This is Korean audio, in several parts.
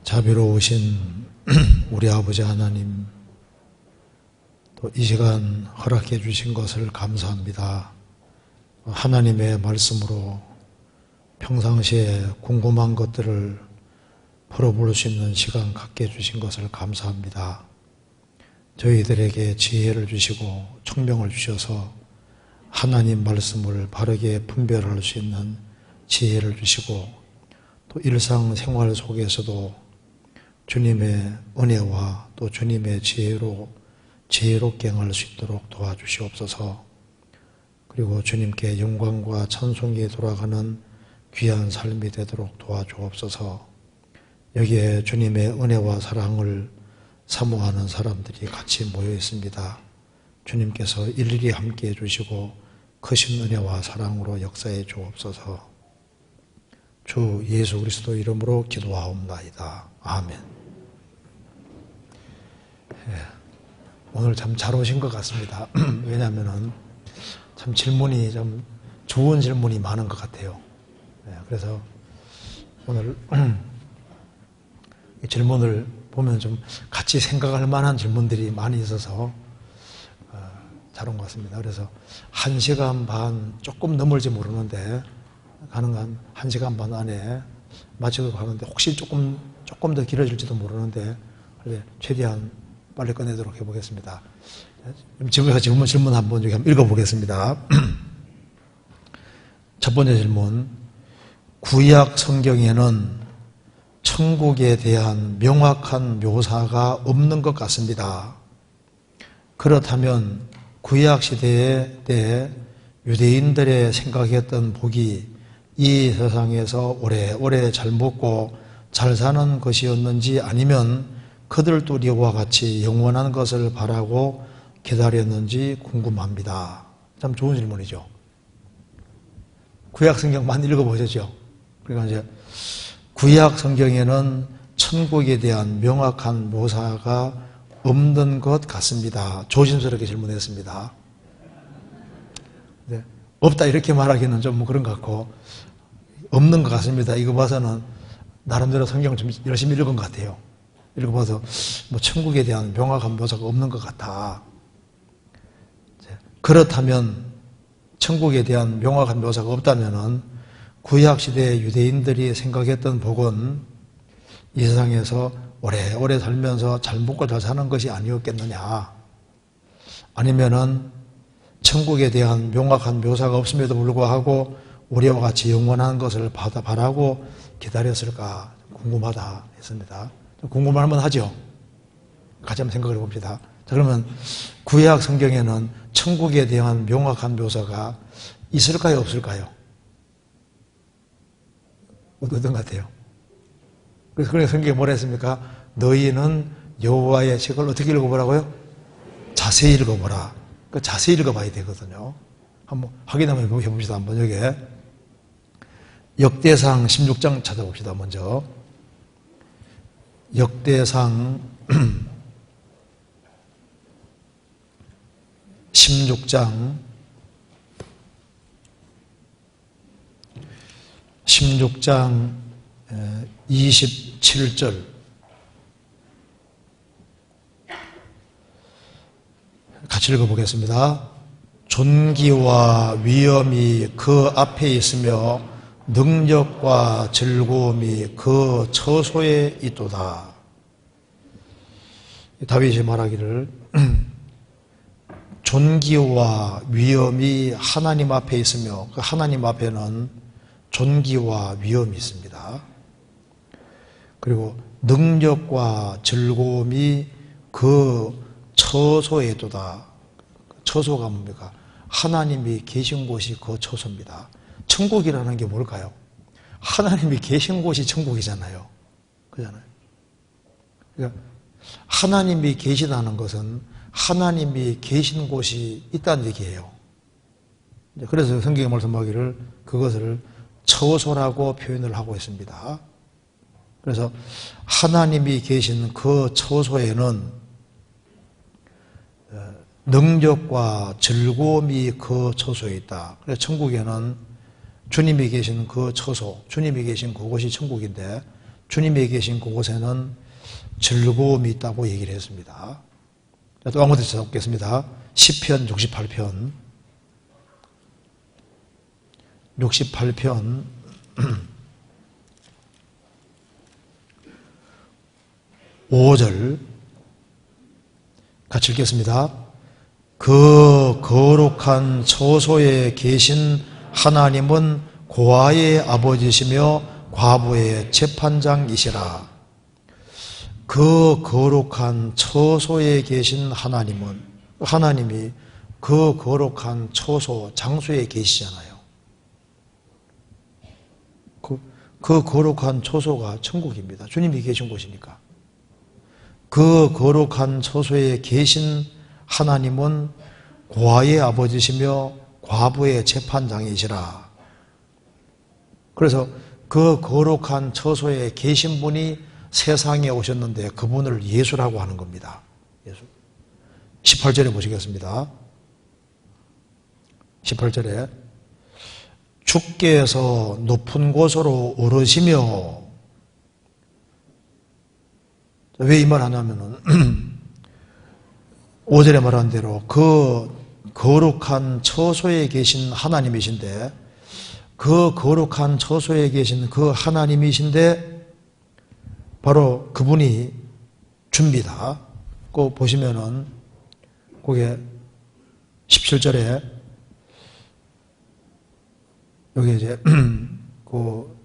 자비로우신 우리 아버지 하나님, 또 이 시간 허락해 주신 것을 감사합니다. 하나님의 말씀으로 평상시에 궁금한 것들을 풀어볼 수 있는 시간 갖게 해주신 것을 감사합니다. 저희들에게 지혜를 주시고 총명을 주셔서 하나님 말씀을 바르게 분별할 수 있는 지혜를 주시고, 또 일상생활 속에서도 주님의 은혜와 또 주님의 지혜롭게 행할 수 있도록 도와주시옵소서. 그리고 주님께 영광과 찬송이 돌아가는 귀한 삶이 되도록 도와주옵소서. 여기에 주님의 은혜와 사랑을 사모하는 사람들이 같이 모여 있습니다. 주님께서 일일이 함께해 주시고 크신 은혜와 사랑으로 역사해 주옵소서. 주 예수 그리스도 이름으로 기도하옵나이다. 아멘. 오늘 참 잘 오신 것 같습니다. 왜냐하면 참 질문이 좀 좋은 질문이 많은 것 같아요. 그래서 오늘 이 질문을 보면 좀 같이 생각할 만한 질문들이 많이 있어서 잘 온 것 같습니다. 그래서 1시간 반 조금 넘을지 모르는데, 가능한 1시간 반 안에 마치도록 하는데, 혹시 조금 더 길어질지도 모르는데 최대한 빨리 끝내도록 해보겠습니다. 지금 질문 한번 읽어보겠습니다. 첫 번째 질문. 구약 성경에는 천국에 대한 명확한 묘사가 없는 것 같습니다. 그렇다면 구약 시대에 대해 유대인들의 생각했던 복이 이 세상에서 오래오래 잘 먹고 잘 사는 것이었는지, 아니면 그들도 우리와 같이 영원한 것을 바라고 기다렸는지 궁금합니다. 참 좋은 질문이죠. 구약 성경 많이 읽어보셨죠? 그러니까 이제 구약 성경에는 천국에 대한 명확한 묘사가 없는 것 같습니다. 조심스럽게 질문했습니다. 네, 없다 이렇게 말하기는 좀 그런 것 같고, 없는 것 같습니다. 이거 봐서는 나름대로 성경을 좀 열심히 읽은 것 같아요. 읽어봐서 천국에 대한 명확한 묘사가 없는 것 같아. 그렇다면 천국에 대한 명확한 묘사가 없다면 구약시대 유대인들이 생각했던 복은 이 세상에서 오래오래 살면서 잘 먹고 잘 사는 것이 아니었겠느냐, 아니면은 천국에 대한 명확한 묘사가 없음에도 불구하고 우리와 같이 영원한 것을 바라고 기다렸을까 궁금하다 했습니다. 궁금하면 하죠. 같이 한번 생각을 해봅시다. 자, 그러면 구약 성경에는 천국에 대한 명확한 묘사가 있을까요, 없을까요? 어떤 것 같아요? 그래서 성경에 뭐라 했습니까? 너희는 여호와의 책을 어떻게 읽어보라고요? 자세히 읽어보라. 그 자세히 읽어봐야 되거든요. 한번 확인 한번 해봅시다. 한번 여기에 역대상 16장 찾아봅시다. 먼저 역대상 16장 27절 같이 읽어보겠습니다. 존귀와 위엄이 그 앞에 있으며 능력과 즐거움이 그 처소에 있도다. 다윗이 말하기를 존귀와 위엄이 하나님 앞에 있으며, 그 하나님 앞에는 존귀와 위엄이 있습니다. 그리고 능력과 즐거움이 그 처소에 있도다. 처소가 뭡니까? 하나님이 계신 곳이 그 처소입니다. 천국이라는 게 뭘까요? 하나님이 계신 곳이 천국이잖아요. 그잖아요. 그러니까 하나님이 계시다는 것은 하나님이 계신 곳이 있다는 얘기예요. 그래서 성경에 말씀하기를 그것을 처소라고 표현을 하고 있습니다. 그래서 하나님이 계신 그 처소에는 능력과 즐거움이 그 처소에 있다. 그래서 천국에는 주님이 계신 그 처소, 주님이 계신 그곳이 천국인데, 주님이 계신 그곳에는 즐거움이 있다고 얘기를 했습니다. 또 한 번 더 찾아보겠습니다. 시편 68편 5절 같이 읽겠습니다. 그 거룩한 처소에 계신 하나님은 고아의 아버지시며 과부의 재판장이시라. 그 거룩한 처소에 계신 하나님이 그 거룩한 처소, 장소에 계시잖아요. 그 거룩한 처소가 천국입니다. 주님이 계신 곳이니까. 그 거룩한 처소에 계신 하나님은 고아의 아버지시며 과부의 재판장이시라. 그래서 그 거룩한 처소에 계신 분이 세상에 오셨는데 그분을 예수라고 하는 겁니다. 예수. 18절에 보시겠습니다. 18절에 주께서 높은 곳으로 오르시며, 왜 이 말 하냐면은 5절에 말한 대로 그 거룩한 처소에 계신 하나님이신데, 그 거룩한 처소에 계신 그 하나님이신데 바로 그분이 줍니다. 그 보시면은 거기에 17절에 여기 이제 그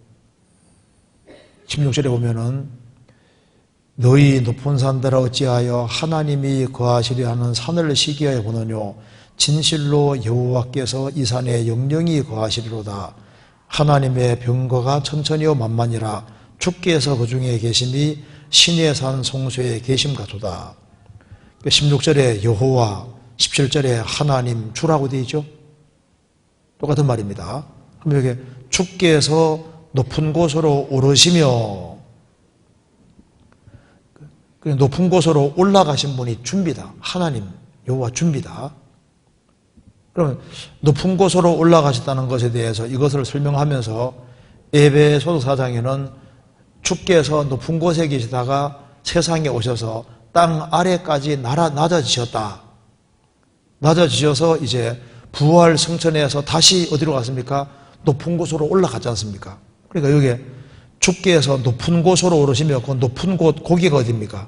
16절에 보면은 너희 높은 산들아 어찌하여 하나님이 거하시려 하는 산을 시기하여 보느뇨. 진실로 여호와께서 이 산에 영영이 거하시리로다. 하나님의 병거가 천천히요 만만이라. 주께서 그 중에 계심이 신의 산 송수에 계심 같도다. 16절에 여호와, 17절에 하나님, 주라고 되어 있죠. 똑같은 말입니다. 그럼 여기 주께서 높은 곳으로 오르시며, 높은 곳으로 올라가신 분이 주입니다. 하나님, 여호와 주입니다. 그러면 높은 곳으로 올라가셨다는 것에 대해서 이것을 설명하면서 에베소서 4장에는 주께서 높은 곳에 계시다가 세상에 오셔서 땅 아래까지 낮아지셨다. 낮아지셔서 이제 부활 성천에서 다시 어디로 갔습니까? 높은 곳으로 올라갔지 않습니까? 그러니까 여기에 주께서 높은 곳으로 오르시며 그 높은 곳, 거기가 어디입니까?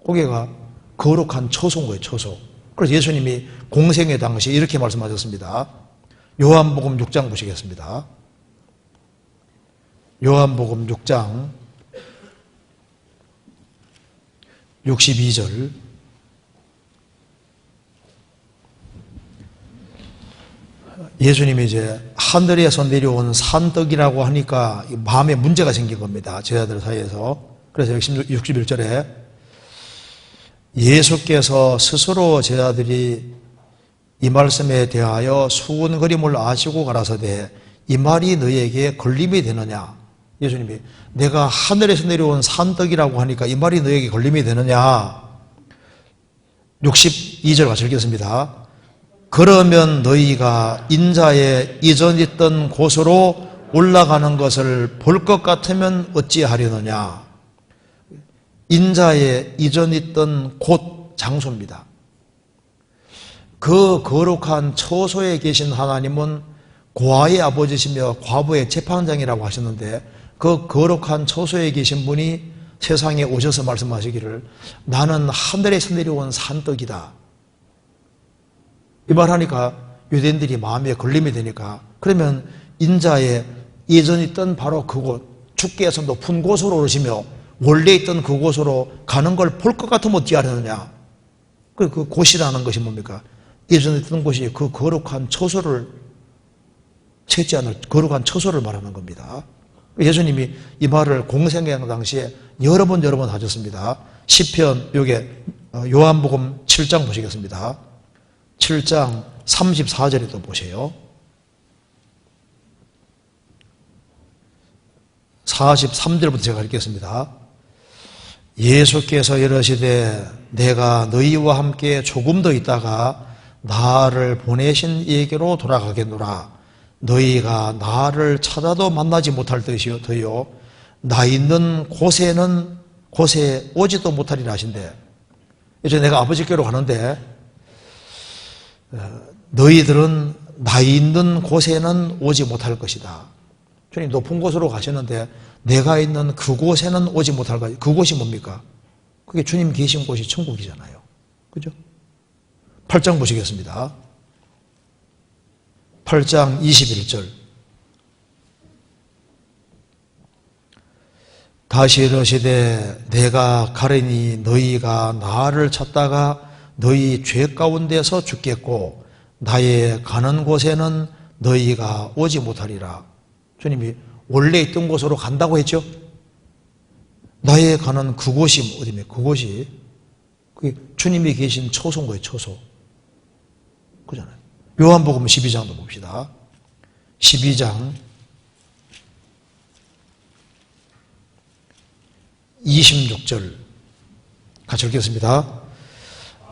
거기가 거룩한 처소인 거예요, 처소. 그래서 예수님이 공생의 당시 이렇게 말씀하셨습니다. 요한복음 6장 보시겠습니다. 요한복음 6장 62절. 예수님이 이제 하늘에서 내려온 산떡이라고 하니까 마음에 문제가 생긴 겁니다. 제자들 사이에서. 그래서 61절에 예수께서 스스로 제자들이 이 말씀에 대하여 수군거림을 아시고 가라사대 이 말이 너희에게 걸림이 되느냐. 예수님이 내가 하늘에서 내려온 산떡이라고 하니까 이 말이 너희에게 걸림이 되느냐. 62절 같이 읽겠습니다. 그러면 너희가 인자의 이전 있던 곳으로 올라가는 것을 볼 것 같으면 어찌하려느냐. 인자의 이전 있던 곳, 장소입니다. 그 거룩한 처소에 계신 하나님은 고아의 아버지시며 과부의 재판장이라고 하셨는데 그 거룩한 처소에 계신 분이 세상에 오셔서 말씀하시기를 나는 하늘에서 내려온 산떡이다. 이 말하니까 유대인들이 마음에 걸림이 되니까 그러면 인자의 예전 있던 바로 그곳, 주께서 높은 곳으로 오르시며 원래 있던 그곳으로 가는 걸 볼 것 같으면 어찌 하려느냐. 그 곳이라는 것이 뭡니까? 예전에 있던 곳이 그 거룩한 처소를 채지 않을 거룩한 처소를 말하는 겁니다. 예수님이 이 말을 공생애하는 당시에 여러 번 하셨습니다. 시편 요게 요한복음 7장 보시겠습니다. 7장 34절에도 보세요. 43절부터 제가 읽겠습니다. 예수께서 이르시되 내가 너희와 함께 조금 더 있다가 나를 보내신 이에게로 돌아가겠노라. 너희가 나를 찾아도 만나지 못할 듯이요 나 있는 곳에 오지도 못하리라 하신대. 이제 내가 아버지께로 가는데 너희들은 나 있는 곳에는 오지 못할 것이다. 주님 높은 곳으로 가시는데 내가 있는 그곳에는 오지 못할 것이다. 그곳이 뭡니까? 그게 주님 계신 곳이 천국이잖아요. 그죠? 8장 보시겠습니다. 8장 21절. 다시 이르시되 내가 가리니 너희가 나를 찾다가 너희 죄 가운데서 죽겠고 나의 가는 곳에는 너희가 오지 못하리라. 주님이 원래 있던 곳으로 간다고 했죠. 나의 가는 그곳이 어디입니까? 그곳이 그게 주님이 계신 처소인 거예요. 처소. 그잖아요. 요한복음 12장도 봅시다. 12장 26절 같이 읽겠습니다.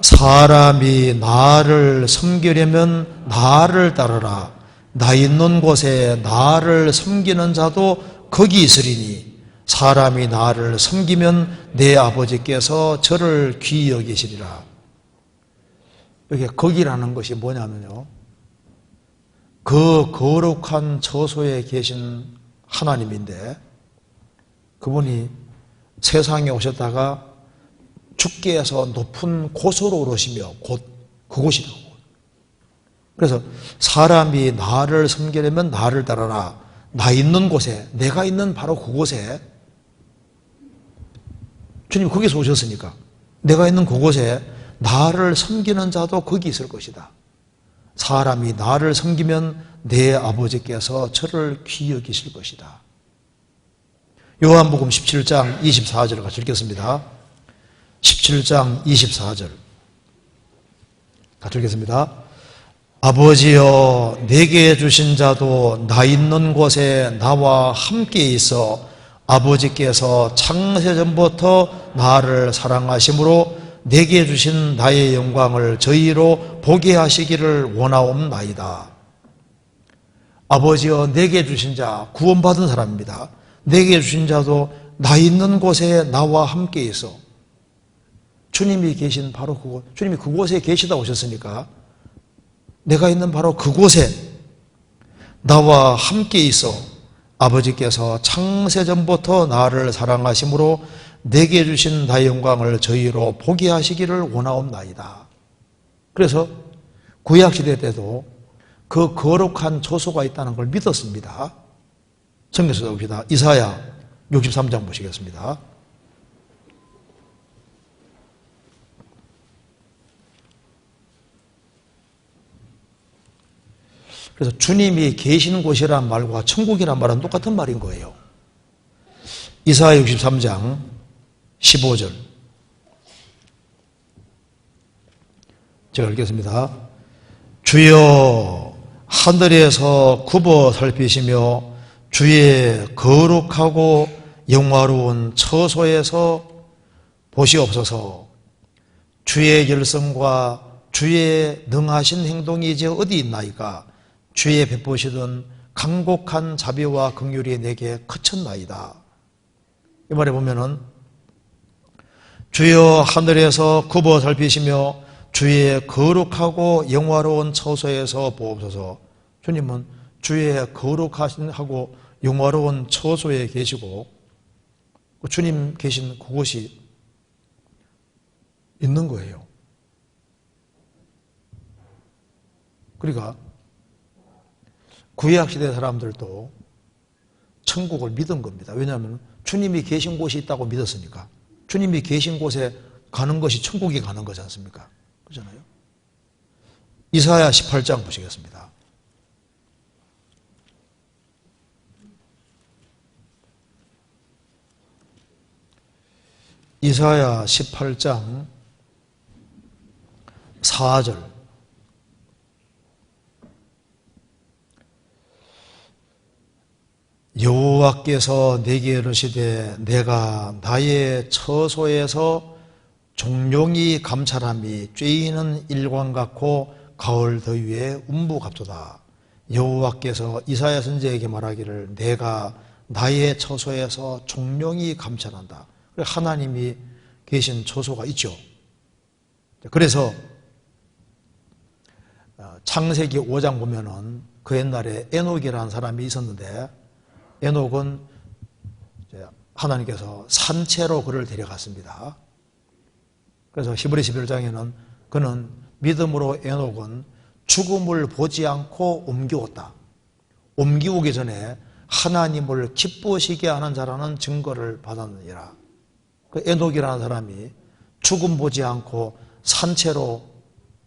사람이 나를 섬기려면 나를 따르라. 나 있는 곳에 나를 섬기는 자도 거기 있으리니 사람이 나를 섬기면 내 아버지께서 저를 귀히 여기시리라. 여기 거기라는 것이 뭐냐면요, 그 거룩한 처소에 계신 하나님인데 그분이 세상에 오셨다가 죽게 해서 높은 곳으로 오르시며 그곳이라고. 그래서 사람이 나를 섬기려면 나를 따르라. 나 있는 곳에, 내가 있는 바로 그곳에, 주님 거기서 오셨으니까 내가 있는 그곳에 나를 섬기는 자도 거기 있을 것이다. 사람이 나를 섬기면 내 아버지께서 저를 귀히 여기실 것이다. 요한복음 17장 24절 같이 읽겠습니다. 17장 24절 같이 읽겠습니다. 아버지여 내게 주신 자도 나 있는 곳에 나와 함께 있어 아버지께서 창세전부터 나를 사랑하심으로 내게 주신 나의 영광을 저희로 보게 하시기를 원하옵나이다. 아버지여 내게 주신 자, 구원받은 사람입니다. 내게 주신 자도 나 있는 곳에 나와 함께 있어. 주님이 계신 바로 그곳, 주님이 그곳에 계시다 오셨으니까 내가 있는 바로 그곳에 나와 함께 있어 아버지께서 창세전부터 나를 사랑하심으로 내게 주신 나의 영광을 저희로 보게 하시기를 원하옵나이다. 그래서 구약시대 때도 그 거룩한 처소가 있다는 걸 믿었습니다. 성경에서 봅시다. 이사야 63장 보시겠습니다. 그래서 주님이 계시는 곳이란 말과 천국이란 말은 똑같은 말인 거예요. 이사야 63장 15절 제가 읽겠습니다. 주여 하늘에서 굽어 살피시며 주의 거룩하고 영화로운 처소에서 보시옵소서. 주의 열성과 주의 능하신 행동이 이제 어디 있나이까? 주의 베푸시던 강곡한 자비와 긍휼이 내게 그쳤나이다. 이 말에 보면은 주여 하늘에서 굽어 살피시며 주의 거룩하고 영화로운 처소에서 보옵소서. 주님은 주의 거룩하신 하고 영화로운 처소에 계시고 주님 계신 그곳이 있는 거예요. 그러니까 구약시대 사람들도 천국을 믿은 겁니다. 왜냐하면 주님이 계신 곳이 있다고 믿었으니까. 주님이 계신 곳에 가는 것이 천국에 가는 거지 않습니까? 그렇잖아요. 이사야 18장 보시겠습니다. 이사야 18장 4절 여호와께서 내게 이르시되 내가 나의 처소에서 종용이 감찰함이 쬐이는 일광 같고 가을 더위에 움부갑도다. 여호와께서 이사야 선지자에게 말하기를 내가 나의 처소에서 종룡이 감찰한다. 하나님이 계신 처소가 있죠. 그래서 창세기 5장 보면은 그 옛날에 에녹이라는 사람이 있었는데, 에녹은 하나님께서 산채로 그를 데려갔습니다. 그래서 히브리 11장에는 그는 믿음으로 에녹은 죽음을 보지 않고 옮겨왔다. 옮기오기 전에 하나님을 기쁘시게 하는 자라는 증거를 받았느니라. 그 에녹이라는 사람이 죽음 보지 않고 산채로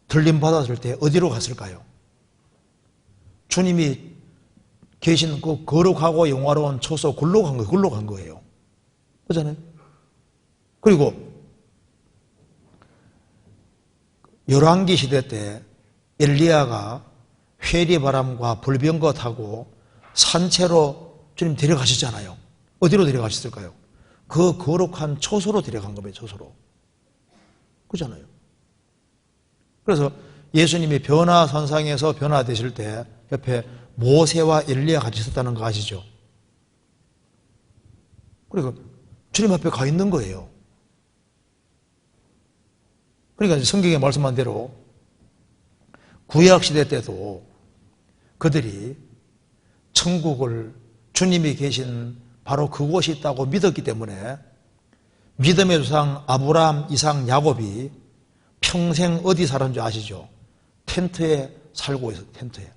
들림 받았을 때 어디로 갔을까요? 주님이 계신 그 거룩하고 영화로운 처소 굴로 간 거예요. 그렇잖아요? 그리고 열왕기 시대 때 엘리야가 회리바람과 불병거 타고 산채로 주님 데려가셨잖아요. 어디로 데려가셨을까요? 그 거룩한 처소로 데려간 겁니다. 처소로. 그렇잖아요. 그래서 예수님이 변화산상에서 변화되실 때 옆에 모세와 엘리야 같이 있었다는 거 아시죠? 그리고 주님 앞에 가 있는 거예요. 그러니까 성경에 말씀한 대로 구약시대 때도 그들이 천국을 주님이 계신 바로 그곳이 있다고 믿었기 때문에 믿음의 조상 아브라함, 이삭, 야곱이 평생 어디 살았는지 아시죠? 텐트에 살고 있어요. 텐트에.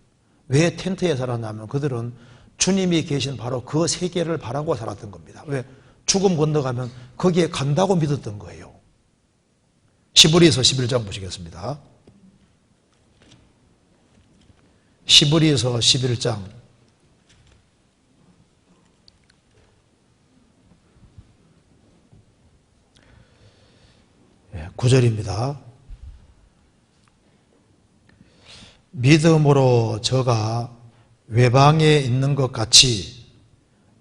왜 텐트에 살았냐면 그들은 주님이 계신 바로 그 세계를 바라고 살았던 겁니다. 왜? 죽음 건너가면 거기에 간다고 믿었던 거예요. 히브리서 11장 보시겠습니다. 히브리서 11장 9절입니다. 믿음으로 저가 외방에 있는 것 같이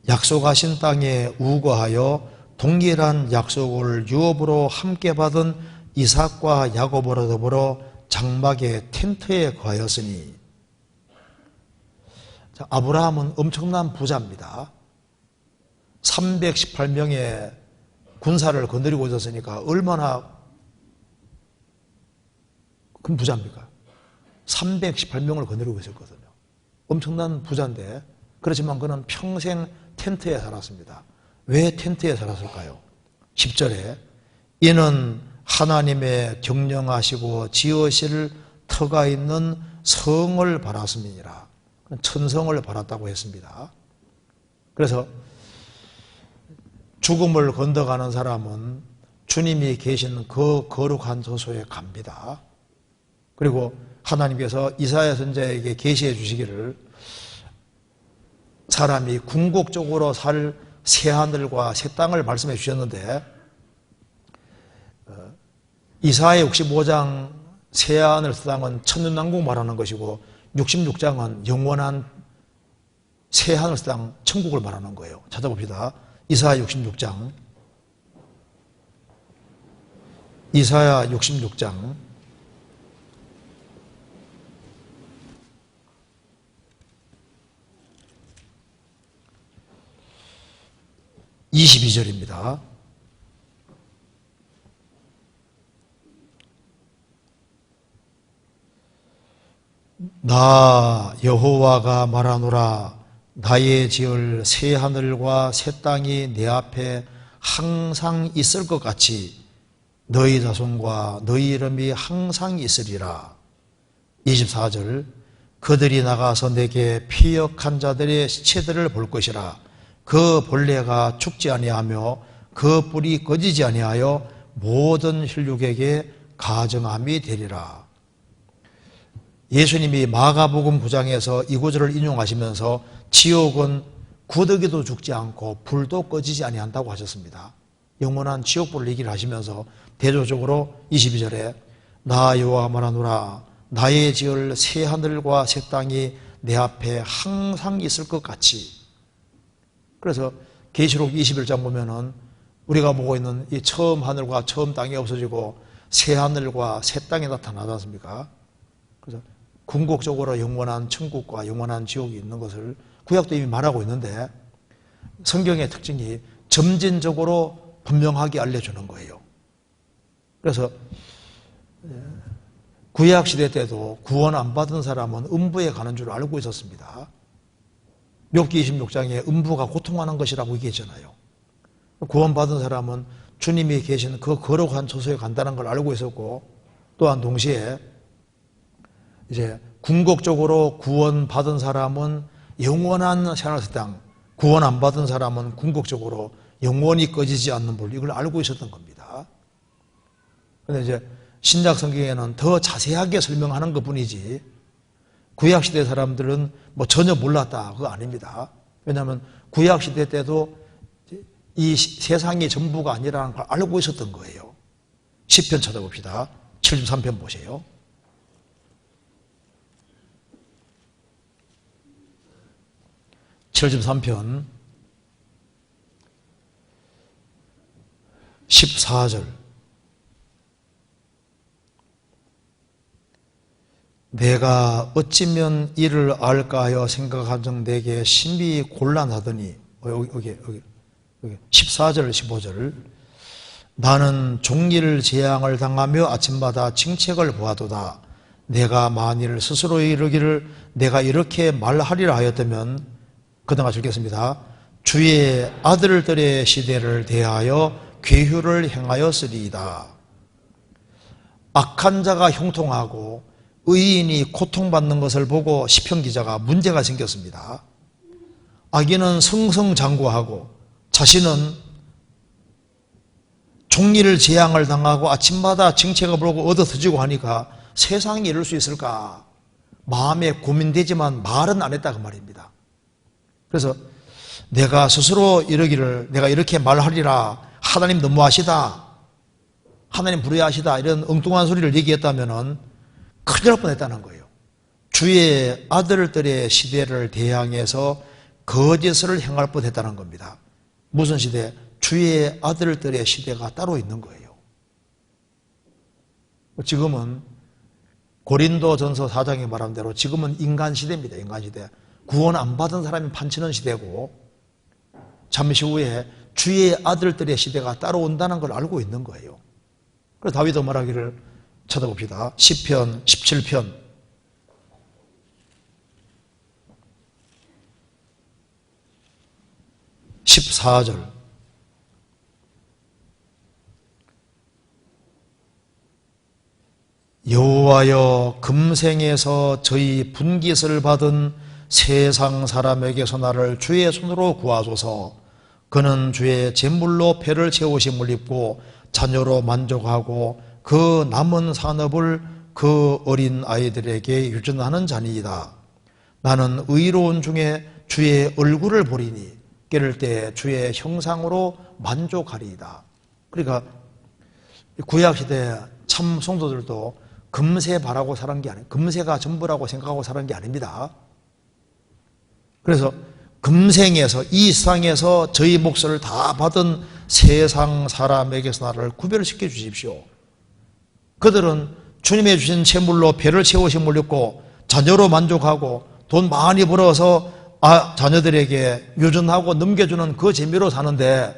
약속하신 땅에 우거하여 동일한 약속을 유업으로 함께 받은 이삭과 야곱으로 더불어 장막의 텐트에 거하였으니. 자, 아브라함은 엄청난 부자입니다. 318명의 군사를 거느리고 있었으니까 얼마나 큰 부자입니까? 318명을 거느리고 있었거든요. 엄청난 부자인데, 그렇지만 그는 평생 텐트에 살았습니다. 왜 텐트에 살았을까요? 10절에 이는 하나님의 경영하시고 지으실 터가 있는 성을 바랐음이니라. 천성을 바랐다고 했습니다. 그래서 죽음을 건너가는 사람은 주님이 계신 그 거룩한 저소에 갑니다. 그리고 하나님께서 이사야 선지자에게 계시해 주시기를 사람이 궁극적으로 살 새하늘과 새 땅을 말씀해 주셨는데, 이사야 65장 새하늘 새 땅은 천년왕국 말하는 것이고 66장은 영원한 새하늘 새 땅 천국을 말하는 거예요. 찾아봅시다. 이사야 66장 22절입니다. 나 여호와가 말하노라. 나의 지을 새 하늘과 새 땅이 내 앞에 항상 있을 것 같이 너희 자손과 너희 이름이 항상 있으리라. 24절 그들이 나가서 내게 피역한 자들의 시체들을 볼 것이라. 그 벌레가 죽지 아니하며 그 뿔이 꺼지지 아니하여 모든 혈육에게 가정함이 되리라. 예수님이 마가복음 9장에서 이 구절을 인용하시면서 지옥은 구더기도 죽지 않고 불도 꺼지지 아니한다고 하셨습니다. 영원한 지옥불을 얘기를 하시면서 대조적으로 22절에 나 여호와 말하노라. 나의 지을 새 하늘과 새 땅이 내 앞에 항상 있을 것 같이. 그래서 계시록 21장 보면은 우리가 보고 있는 이 처음 하늘과 처음 땅이 없어지고 새 하늘과 새 땅이 나타나지 않습니까? 그래서 궁극적으로 영원한 천국과 영원한 지옥이 있는 것을 구약도 이미 말하고 있는데, 성경의 특징이 점진적으로 분명하게 알려주는 거예요. 그래서 구약시대 때도 구원 안 받은 사람은 음부에 가는 줄 알고 있었습니다. 욥기 26장에 음부가 고통하는 것이라고 얘기했잖아요. 구원받은 사람은 주님이 계신 그 거룩한 처소에 간다는 걸 알고 있었고, 또한 동시에 이제 궁극적으로 구원받은 사람은 영원한 생활의 땅, 구원 안 받은 사람은 궁극적으로 영원히 꺼지지 않는 물, 이걸 알고 있었던 겁니다. 그런데 이제 신약 성경에는 더 자세하게 설명하는 것 뿐이지, 구약시대 사람들은 뭐 전혀 몰랐다, 그거 아닙니다. 왜냐하면 구약시대 때도 이 세상이 전부가 아니라는 걸 알고 있었던 거예요. 시편 찾아봅시다. 73편 보세요. (73편) 14절. 내가 어찌면 이를 알까 하여 생각하정 내게 심히 곤란하더니, 여기 14절 15절. 나는 종일 재앙을 당하며 아침마다 징책을 보아도다. 내가 만일 스스로 이르기를 내가 이렇게 말하리라 하였다면, 그다음 읽겠습니다. 주의 아들들의 시대를 대하여 괴휴를 행하였으리이다. 악한 자가 형통하고 의인이 고통받는 것을 보고 시편 기자가 문제가 생겼습니다. 악인은 승승장구하고 자신은 종일 재앙을 당하고 아침마다 징책을 보고 얻어터지고 하니까 세상이 이럴 수 있을까? 마음에 고민되지만 말은 안 했다 그 말입니다. 그래서 내가 스스로 이러기를 내가 이렇게 말하리라, 하나님 너무하시다, 하나님 불의하시다, 이런 엉뚱한 소리를 얘기했다면 큰일 날 뻔했다는 거예요. 주의 아들들의 시대를 대항해서 거짓을 행할 뻔했다는 겁니다. 무슨 시대? 주의 아들들의 시대가 따로 있는 거예요. 지금은 고린도전서 4장에 말한 대로 지금은 인간 시대입니다. 인간 시대. 구원 안 받은 사람이 판치는 시대고, 잠시 후에 주의 아들들의 시대가 따로 온다는 걸 알고 있는 거예요. 그래서 다윗도 말하기를 찾아봅시다. 시편 17편 14절. 여호와여, 금생에서 저희 분깃을 받은 세상 사람에게서 나를 주의 손으로 구하소서. 그는 주의 제물로 배를 채우심을 입고 자녀로 만족하고 그 남은 산업을 그 어린 아이들에게 유전하는 자니이다. 나는 의로운 중에 주의 얼굴을 보리니 깨를 때 주의 형상으로 만족하리이다. 그러니까 구약시대 참 성도들도 금세 바라고 사는 게 아니에요. 금세가 전부라고 생각하고 사는 게 아닙니다. 그래서 금생에서, 이 세상에서 저희 몫을 다 받은 세상 사람에게서 나를 구별시켜 주십시오. 그들은 주님의 주신 채물로 배를 채우심을 입고 자녀로 만족하고 돈 많이 벌어서 자녀들에게 유전하고 넘겨주는 그 재미로 사는데,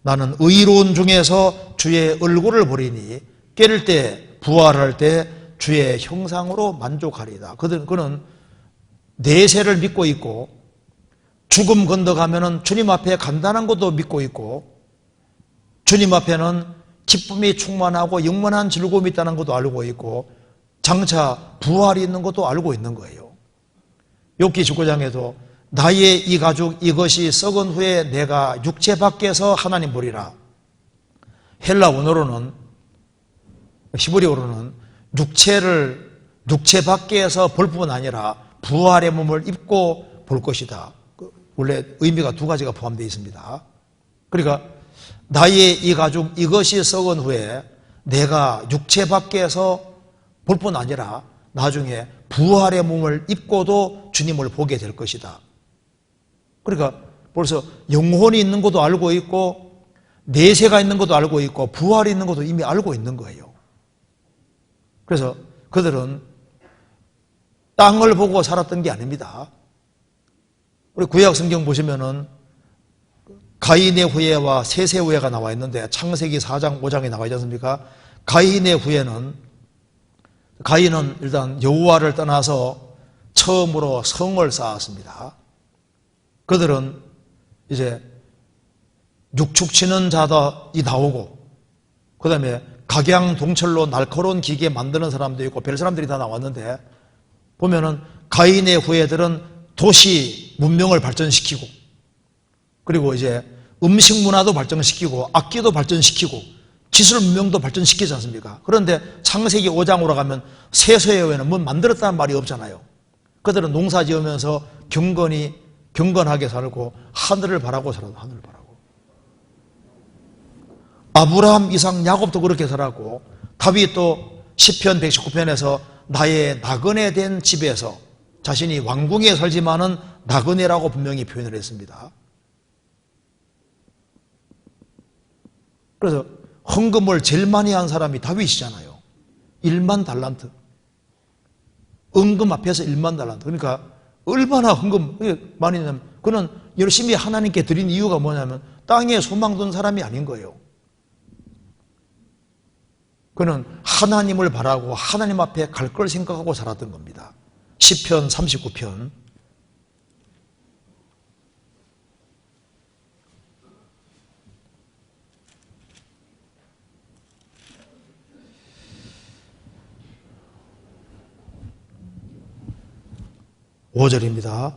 나는 의로운 중에서 주의 얼굴을 보리니 깨를 때, 부활할 때 주의 형상으로 만족하리이다. 그는 내세를 믿고 있고, 죽음 건너가면은 주님 앞에 간다는 것도 믿고 있고, 주님 앞에는 기쁨이 충만하고 영원한 즐거움이 있다는 것도 알고 있고, 장차 부활이 있는 것도 알고 있는 거예요. 욥기 19장에도 나의 이 가죽 이것이 썩은 후에 내가 육체 밖에서 하나님 보리라. 헬라 원어로는, 히브리어로는 육체 밖에서 볼 뿐 아니라 부활의 몸을 입고 볼 것이다. 원래 의미가 두 가지가 포함되어 있습니다. 그러니까 나의 이 가죽 이것이 썩은 후에 내가 육체 밖에서 볼 뿐 아니라 나중에 부활의 몸을 입고도 주님을 보게 될 것이다. 그러니까 벌써 영혼이 있는 것도 알고 있고, 내세가 있는 것도 알고 있고, 부활이 있는 것도 이미 알고 있는 거예요. 그래서 그들은 땅을 보고 살았던 게 아닙니다. 우리 구약 성경 보시면은 가인의 후예와 셋의 후예가 나와 있는데 창세기 4장 5장에 나와 있지 않습니까? 가인의 후예는 가인은 일단 여호와를 떠나서 처음으로 성을 쌓았습니다. 그들은 이제 육축치는 자들이 나오고 그 다음에 각양동철로 날카로운 기계 만드는 사람도 있고 별 사람들이 다 나왔는데 보면은 가인의 후예들은 도시 문명을 발전시키고 그리고 이제 음식 문화도 발전시키고 악기도 발전시키고 기술 문명도 발전시키지 않습니까? 그런데 창세기 5장으로 가면 셋의 후예는 뭐 만들었다는 말이 없잖아요. 그들은 농사 지으면서 경건하게 살고 하늘을 바라고 살아도 하늘을 바라고 아브라함, 이삭, 야곱도 그렇게 살았고 다윗도 시편 119편에서 나의 나그네 된 집에서 자신이 왕궁에 살지만은 나그네라고 분명히 표현을 했습니다. 그래서 헌금을 제일 많이 한 사람이 다윗이잖아요. 1만 달란트. 은금 앞에서 1만 달란트. 그러니까 얼마나 헌금 많이 했냐면 그는 열심히 하나님께 드린 이유가 뭐냐면 땅에 소망 둔 사람이 아닌 거예요. 그는 하나님을 바라고 하나님 앞에 갈 걸 생각하고 살았던 겁니다. 시편 39편 5절입니다.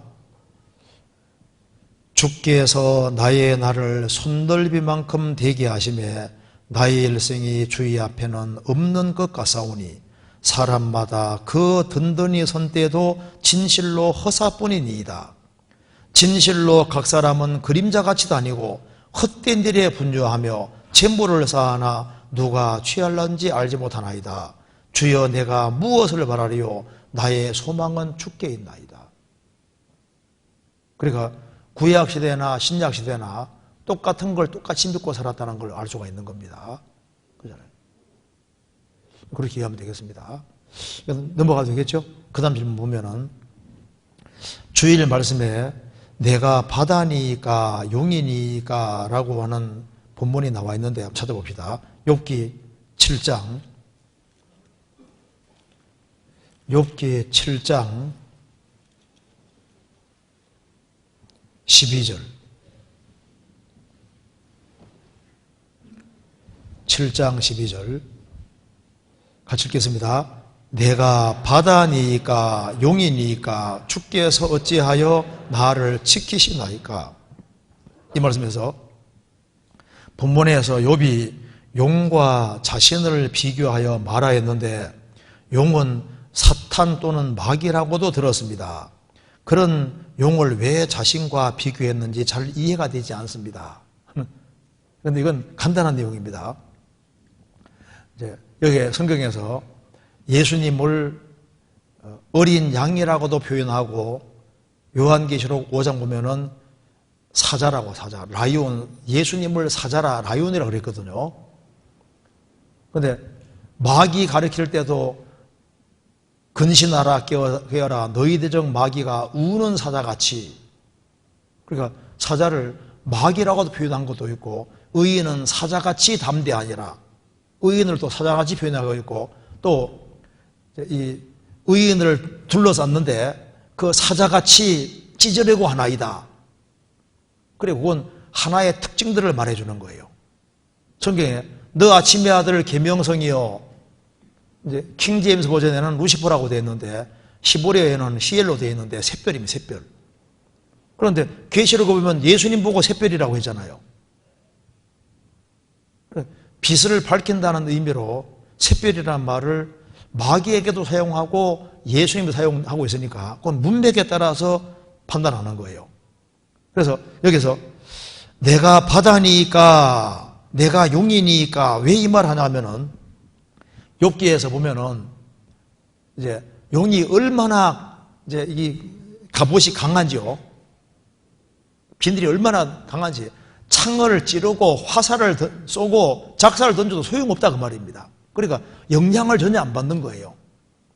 주께서 나의 날을 손넓이만큼 되게 하심에 나의 일생이 주의 앞에는 없는 것 같사오니 사람마다 그 든든히 선 때도 진실로 허사뿐이니이다. 진실로 각 사람은 그림자같이 다니고 헛된 일에 분주하며 재물을 쌓아나 누가 취할런지 알지 못하나이다. 주여 내가 무엇을 바라리요 나의 소망은 주께 있나이다. 그러니까 구약시대나 신약시대나 똑같은 걸 똑같이 믿고 살았다는 걸 알 수가 있는 겁니다. 그렇잖아요. 그렇게 이해하면 되겠습니다. 넘어가도 되겠죠? 그 다음 질문 보면은 주일 말씀에 내가 바다니까 용이니까 라고 하는 본문이 나와 있는데 한번 찾아봅시다. 욥기 7장 12절 7장 12절 같이 읽겠습니다. 내가 바다니까 용이니까 주께서 어찌하여 나를 지키시나이까. 이 말씀에서 본문에서 욥이 용과 자신을 비교하여 말하였는데 용은 사탄 또는 마귀라고도 들었습니다. 그런 용을 왜 자신과 비교했는지 잘 이해가 되지 않습니다. 그런데 이건 간단한 내용입니다. 이제 여기 성경에서 예수님을 어린 양이라고도 표현하고 요한계시록 5장 보면은 사자라고 사자, 라이온, 예수님을 사자라, 라이온이라고 그랬거든요. 그런데 마귀 가르칠 때도 근신하라 깨어라 너희 대적 마귀가 우는 사자같이, 그러니까 사자를 마귀라고도 표현한 것도 있고 의인은 사자같이 담대하니라, 의인을 또 사자같이 표현하고 있고 또 이 의인을 둘러쌌는데 그 사자같이 찢어내고 하나이다. 그래 그건 하나의 특징들을 말해주는 거예요. 성경에 너 아침의 아들 계명성이요, 이제 킹제임스 버전에는 루시퍼라고 되어 있는데 시보리어에는 시엘로 되어 있는데 샛별입니다. 샛별. 그런데 계시록을 보면 예수님 보고 샛별이라고 했잖아요. 빛을 밝힌다는 의미로 샛별이라는 말을 마귀에게도 사용하고 예수님도 사용하고 있으니까 그건 문맥에 따라서 판단하는 거예요. 그래서 여기서 내가 바다니까 내가 용이니까 왜 이 말 하냐면은 욥기에서 보면은 이제 용이 얼마나 이제 이 갑옷이 강한지요. 비늘이 얼마나 강한지 창을 찌르고 화살을 쏘고 작사를 던져도 소용없다 그 말입니다. 그러니까 영향을 전혀 안 받는 거예요.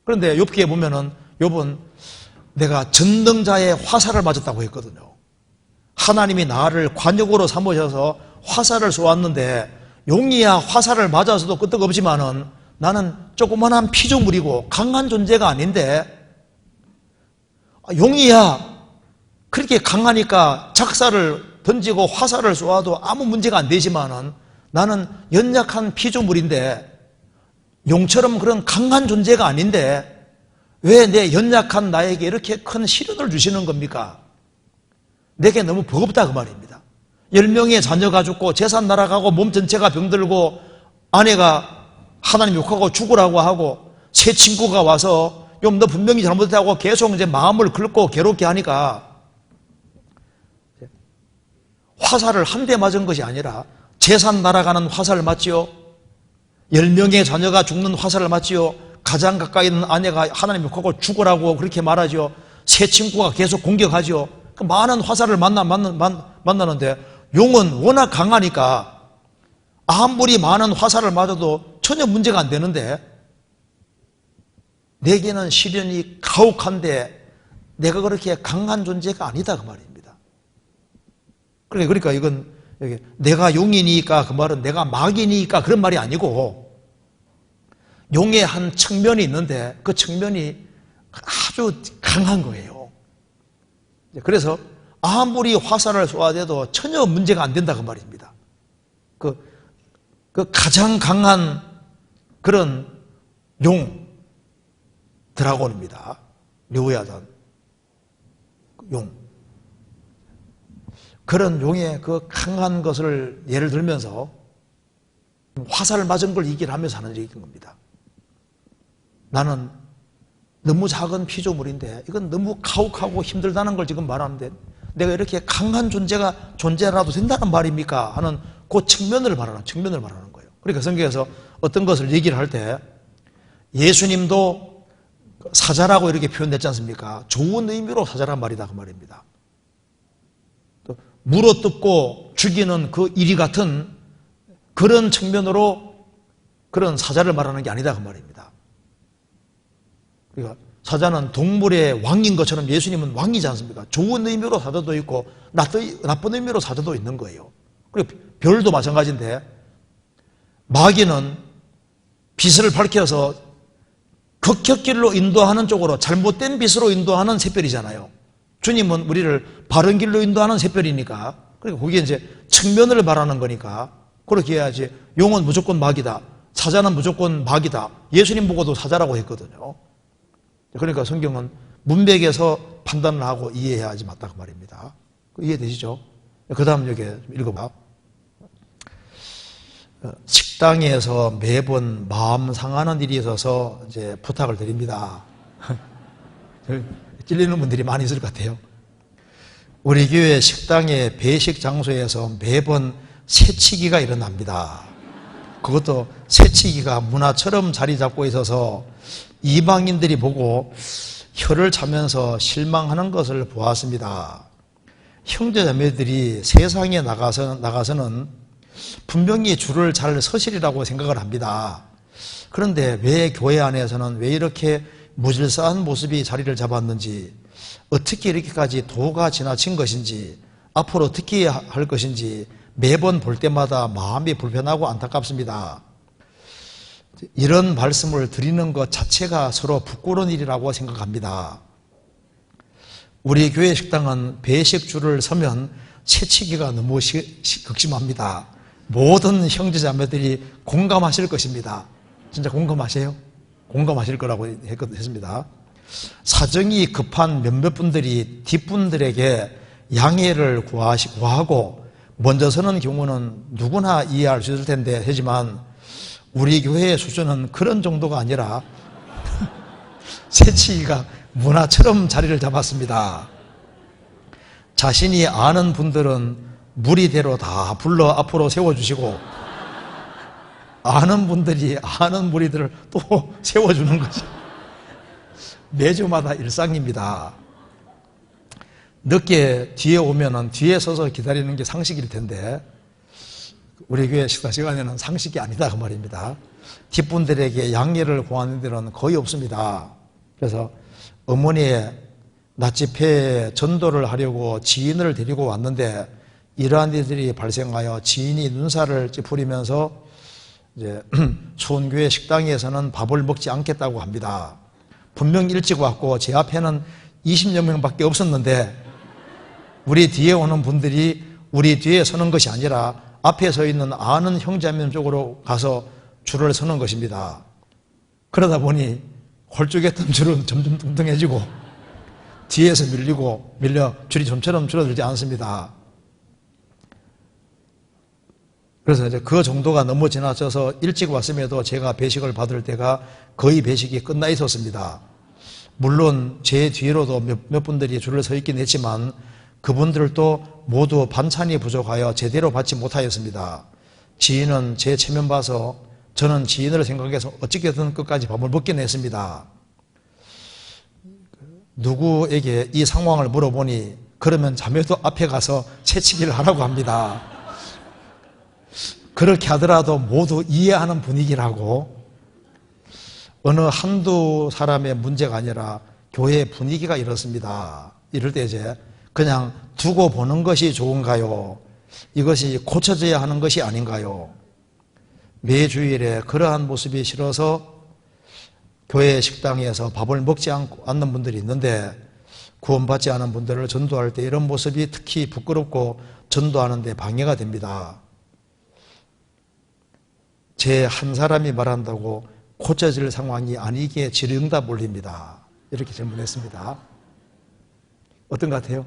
그런데 욥기에 보면은 욥은 내가 전능자의 화살을 맞았다고 했거든요. 하나님이 나를 관역으로 삼으셔서 화살을 쏘았는데 용이야 화살을 맞아서도 끄떡없지만은 나는 조그만한 피조물이고 강한 존재가 아닌데 용이야 그렇게 강하니까 작사를 던지고 화살을 쏘아도 아무 문제가 안 되지만은 나는 연약한 피조물인데 용처럼 그런 강한 존재가 아닌데 왜 내 연약한 나에게 이렇게 큰 시련을 주시는 겁니까? 내게 너무 버겁다 그 말입니다. 10명의 자녀가 죽고 재산 날아가고 몸 전체가 병들고 아내가 하나님 욕하고 죽으라고 하고 새 친구가 와서 좀 너 분명히 잘못했다고 계속 이제 마음을 긁고 괴롭게 하니까 화살을 한 대 맞은 것이 아니라 재산 날아가는 화살을 맞지요. 10명의 자녀가 죽는 화살을 맞지요. 가장 가까이 있는 아내가 하나님 욕하고 죽으라고 그렇게 말하죠. 새 친구가 계속 공격하죠. 많은 화살을 만나는데 용은 워낙 강하니까 아무리 많은 화살을 맞아도 전혀 문제가 안 되는데 내게는 시련이 가혹한데 내가 그렇게 강한 존재가 아니다 그 말입니다. 그러니까 이건 내가 용이니까 그 말은 내가 마귀니까 그런 말이 아니고 용의 한 측면이 있는데 그 측면이 아주 강한 거예요. 그래서 아무리 화살을 쏘아대도 전혀 문제가 안 된다 그 말입니다. 그 가장 강한 그런 용 드라곤입니다. 려우야단 용. 그런 용의 그 강한 것을 예를 들면서 화살을 맞은 걸 얘기를 하면서 하는 얘기인 겁니다. 나는 너무 작은 피조물인데 이건 너무 가혹하고 힘들다는 걸 지금 말하는데 내가 이렇게 강한 존재라도 된다는 말입니까? 하는 그 측면을 말하는 거예요. 그러니까 성경에서 어떤 것을 얘기를 할 때 예수님도 사자라고 이렇게 표현됐지 않습니까? 좋은 의미로 사자란 말이다 그 말입니다. 또 물어뜯고 죽이는 그 이리 같은 그런 측면으로 그런 사자를 말하는 게 아니다 그 말입니다. 그러니까 사자는 동물의 왕인 것처럼 예수님은 왕이지 않습니까? 좋은 의미로 사자도 있고 나쁜 의미로 사자도 있는 거예요. 그리고 별도 마찬가지인데 마귀는 빛을 밝혀서 극혐길로 인도하는 쪽으로 잘못된 빛으로 인도하는 샛별이잖아요. 주님은 우리를 바른 길로 인도하는 샛별이니까 그러니까 그게 이제 측면을 말하는 거니까 그렇게 해야지 용은 무조건 마귀다. 사자는 무조건 마귀다. 예수님 보고도 사자라고 했거든요. 그러니까 성경은 문맥에서 판단을 하고 이해해야지 맞다 그 말입니다. 이해되시죠? 그 다음 여기 읽어봐. 식당에서 매번 마음 상하는 일이 있어서 이제 부탁을 드립니다. 찔리는 분들이 많이 있을 것 같아요. 우리 교회 식당의 배식 장소에서 매번 새치기가 일어납니다. 그것도 새치기가 문화처럼 자리 잡고 있어서 이방인들이 보고 혀를 차면서 실망하는 것을 보았습니다. 형제자매들이 세상에 나가서는 분명히 줄을 잘 서시리라고 생각을 합니다. 그런데 왜 교회 안에서는 왜 이렇게 무질서한 모습이 자리를 잡았는지, 어떻게 이렇게까지 도가 지나친 것인지, 앞으로 어떻게 할 것인지 매번 볼 때마다 마음이 불편하고 안타깝습니다. 이런 말씀을 드리는 것 자체가 서로 부끄러운 일이라고 생각합니다. 우리 교회 식당은 배식 줄을 서면 채치기가 너무 극심합니다. 모든 형제자매들이 공감하실 것입니다. 진짜 공감하세요? 공감하실 거라고 했습니다. 사정이 급한 몇몇 분들이 뒷분들에게 양해를 구하고 먼저 서는 경우는 누구나 이해할 수 있을 텐데 하지만 우리 교회의 수준은 그런 정도가 아니라 새치기가 문화처럼 자리를 잡았습니다. 자신이 아는 분들은 무리대로 다 불러 앞으로 세워주시고 아는 분들이 아는 무리들을 또 세워주는 거죠. 매주마다 일상입니다. 늦게 뒤에 오면은 뒤에 서서 기다리는 게 상식일 텐데 우리 교회 식사 시간에는 상식이 아니다 그 말입니다. 뒷분들에게 양해를 구하는 데는 거의 없습니다. 그래서 어머니의 나치패에 전도를 하려고 지인을 데리고 왔는데 이러한 일들이 발생하여 지인이 눈살을 찌푸리면서 이제 수원교회 식당에서는 밥을 먹지 않겠다고 합니다. 분명 일찍 왔고 제 앞에는 20여 명밖에 없었는데 우리 뒤에 오는 분들이 우리 뒤에 서는 것이 아니라 앞에 서 있는 아는 형제님 쪽으로 가서 줄을 서는 것입니다. 그러다 보니 홀쭉했던 줄은 점점 뚱뚱해지고 뒤에서 밀려 줄이 좀처럼 줄어들지 않습니다. 그래서 이제 그 정도가 너무 지나쳐서 일찍 왔음에도 제가 배식을 받을 때가 거의 배식이 끝나 있었습니다. 물론 제 뒤로도 몇 분들이 줄을 서 있긴 했지만 그분들도 모두 반찬이 부족하여 제대로 받지 못하였습니다. 지인은 제 체면 봐서 저는 지인을 생각해서 어떻게든 끝까지 밥을 먹긴 했습니다. 누구에게 이 상황을 물어보니 그러면 자매도 앞에 가서 채치기를 하라고 합니다. 그렇게 하더라도 모두 이해하는 분위기라고. 어느 한두 사람의 문제가 아니라 교회 분위기가 이렇습니다. 이럴 때 이제 그냥 두고 보는 것이 좋은가요? 이것이 고쳐져야 하는 것이 아닌가요? 매 주일에 그러한 모습이 싫어서 교회 식당에서 밥을 먹지 않는 분들이 있는데 구원받지 않은 분들을 전도할 때 이런 모습이 특히 부끄럽고 전도하는 데 방해가 됩니다. 제 한 사람이 말한다고 고쳐질 상황이 아니기에 질의응답 올립니다. 이렇게 질문했습니다. 어떤 것 같아요?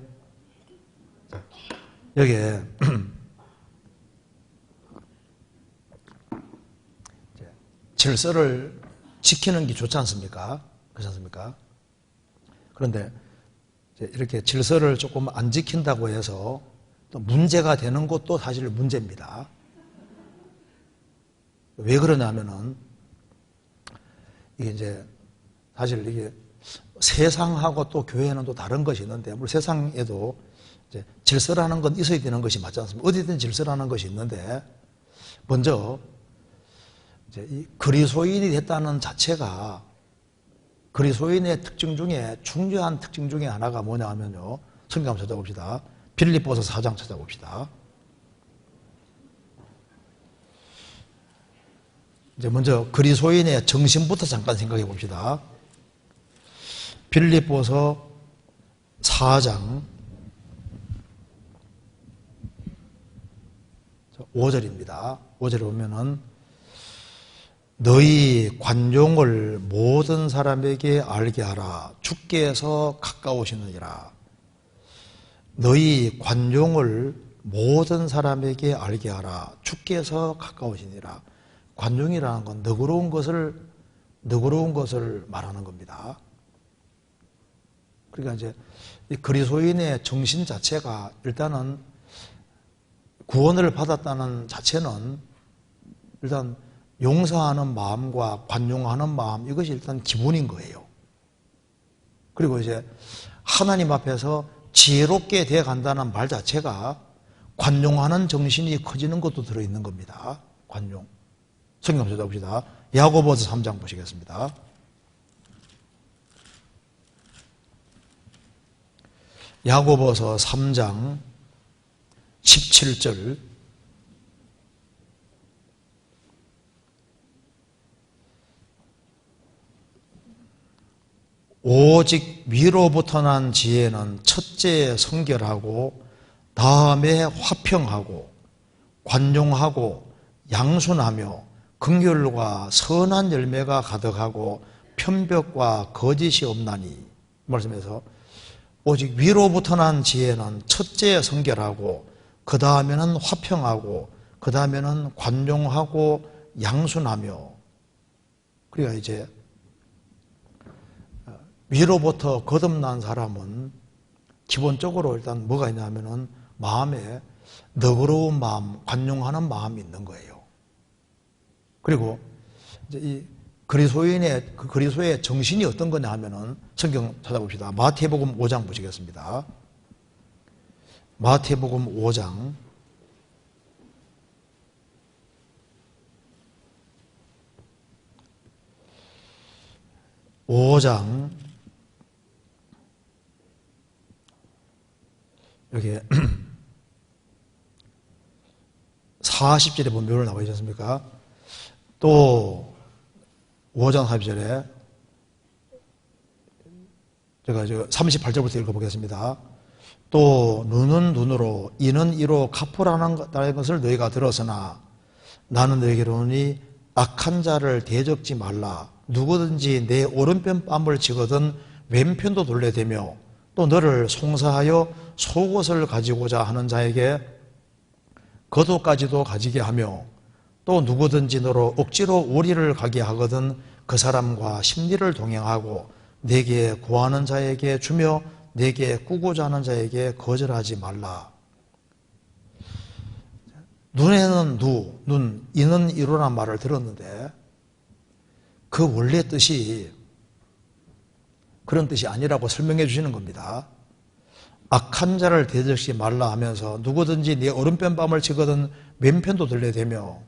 여기에 질서를 지키는 게 좋지 않습니까? 그렇지 않습니까? 그런데 이렇게 질서를 조금 안 지킨다고 해서 또 문제가 되는 것도 사실 문제입니다. 왜 그러냐면은 이게 이제 사실 이게 세상하고 또 교회는 또 다른 것이 있는데, 물론 세상에도 이제 질서라는 건 있어야 되는 것이 맞지 않습니까? 어디든 질서라는 것이 있는데, 먼저 이제 이 그리스도인이 됐다는 자체가 그리스도인의 특징 중에 중요한 특징 중에 하나가 뭐냐 하면요. 성경 한번 찾아봅시다. 빌립보서 4장 찾아봅시다. 이제 먼저 그리스도인의 정신부터 잠깐 생각해 봅시다. 빌립보서 4장 5절입니다. 5절에 보면은 너희 관용을 모든 사람에게 알게 하라. 주께서 가까우시느니라. 너희 관용을 모든 사람에게 알게 하라. 주께서 가까우시니라. 관용이라는 건 너그러운 것을 말하는 겁니다. 그러니까 이제 이 그리스도인의 정신 자체가 일단은 구원을 받았다는 자체는 일단 용서하는 마음과 관용하는 마음, 이것이 일단 기본인 거예요. 그리고 이제 하나님 앞에서 지혜롭게 되어 간다는 말 자체가 관용하는 정신이 커지는 것도 들어있는 겁니다. 관용. 성경 찾아봅시다. 야고보서 3장 보시겠습니다. 야고보서 3장 17절. 오직 위로부터 난 지혜는 첫째 성결하고 다음에 화평하고 관용하고 양순하며 긍휼과 선한 열매가 가득하고 편벽과 거짓이 없나니, 말씀해서 오직 위로부터 난 지혜는 첫째 성결하고 그 다음에는 화평하고 그 다음에는 관용하고 양순하며. 그러니까 이제 위로부터 거듭난 사람은 기본적으로 일단 뭐가 있냐면은 마음에 너그러운 마음, 관용하는 마음이 있는 거예요. 그리고 이제 이 그리스도의 정신이 어떤 거냐 하면은 성경 찾아봅시다. 마태복음 5장 보시겠습니다. 마태복음 5장 5장 여기 40절에 보면 묘를 나와 있지 않습니까? 또 5장 12절에 제가 38절부터 읽어보겠습니다. 또 눈은 눈으로 이는 이로 갚으라는 것을 너희가 들었으나 나는 너희에게 이르노니 악한 자를 대적지 말라. 누구든지 내 오른편 뺨을 치거든 왼편도 돌려대며 또 너를 송사하여 속옷을 가지고자 하는 자에게 겉옷까지도 가지게 하며 또 누구든지 너로 억지로 오리를 가게 하거든 그 사람과 심리를 동행하고 내게 구하는 자에게 주며 내게 꾸고자 하는 자에게 거절하지 말라. 눈에는 눈, 이는 이로란 말을 들었는데 그 원래 뜻이 그런 뜻이 아니라고 설명해 주시는 겁니다. 악한 자를 대적시 말라 하면서 누구든지 네 오른편 뺨을 치거든 왼편도 들려대며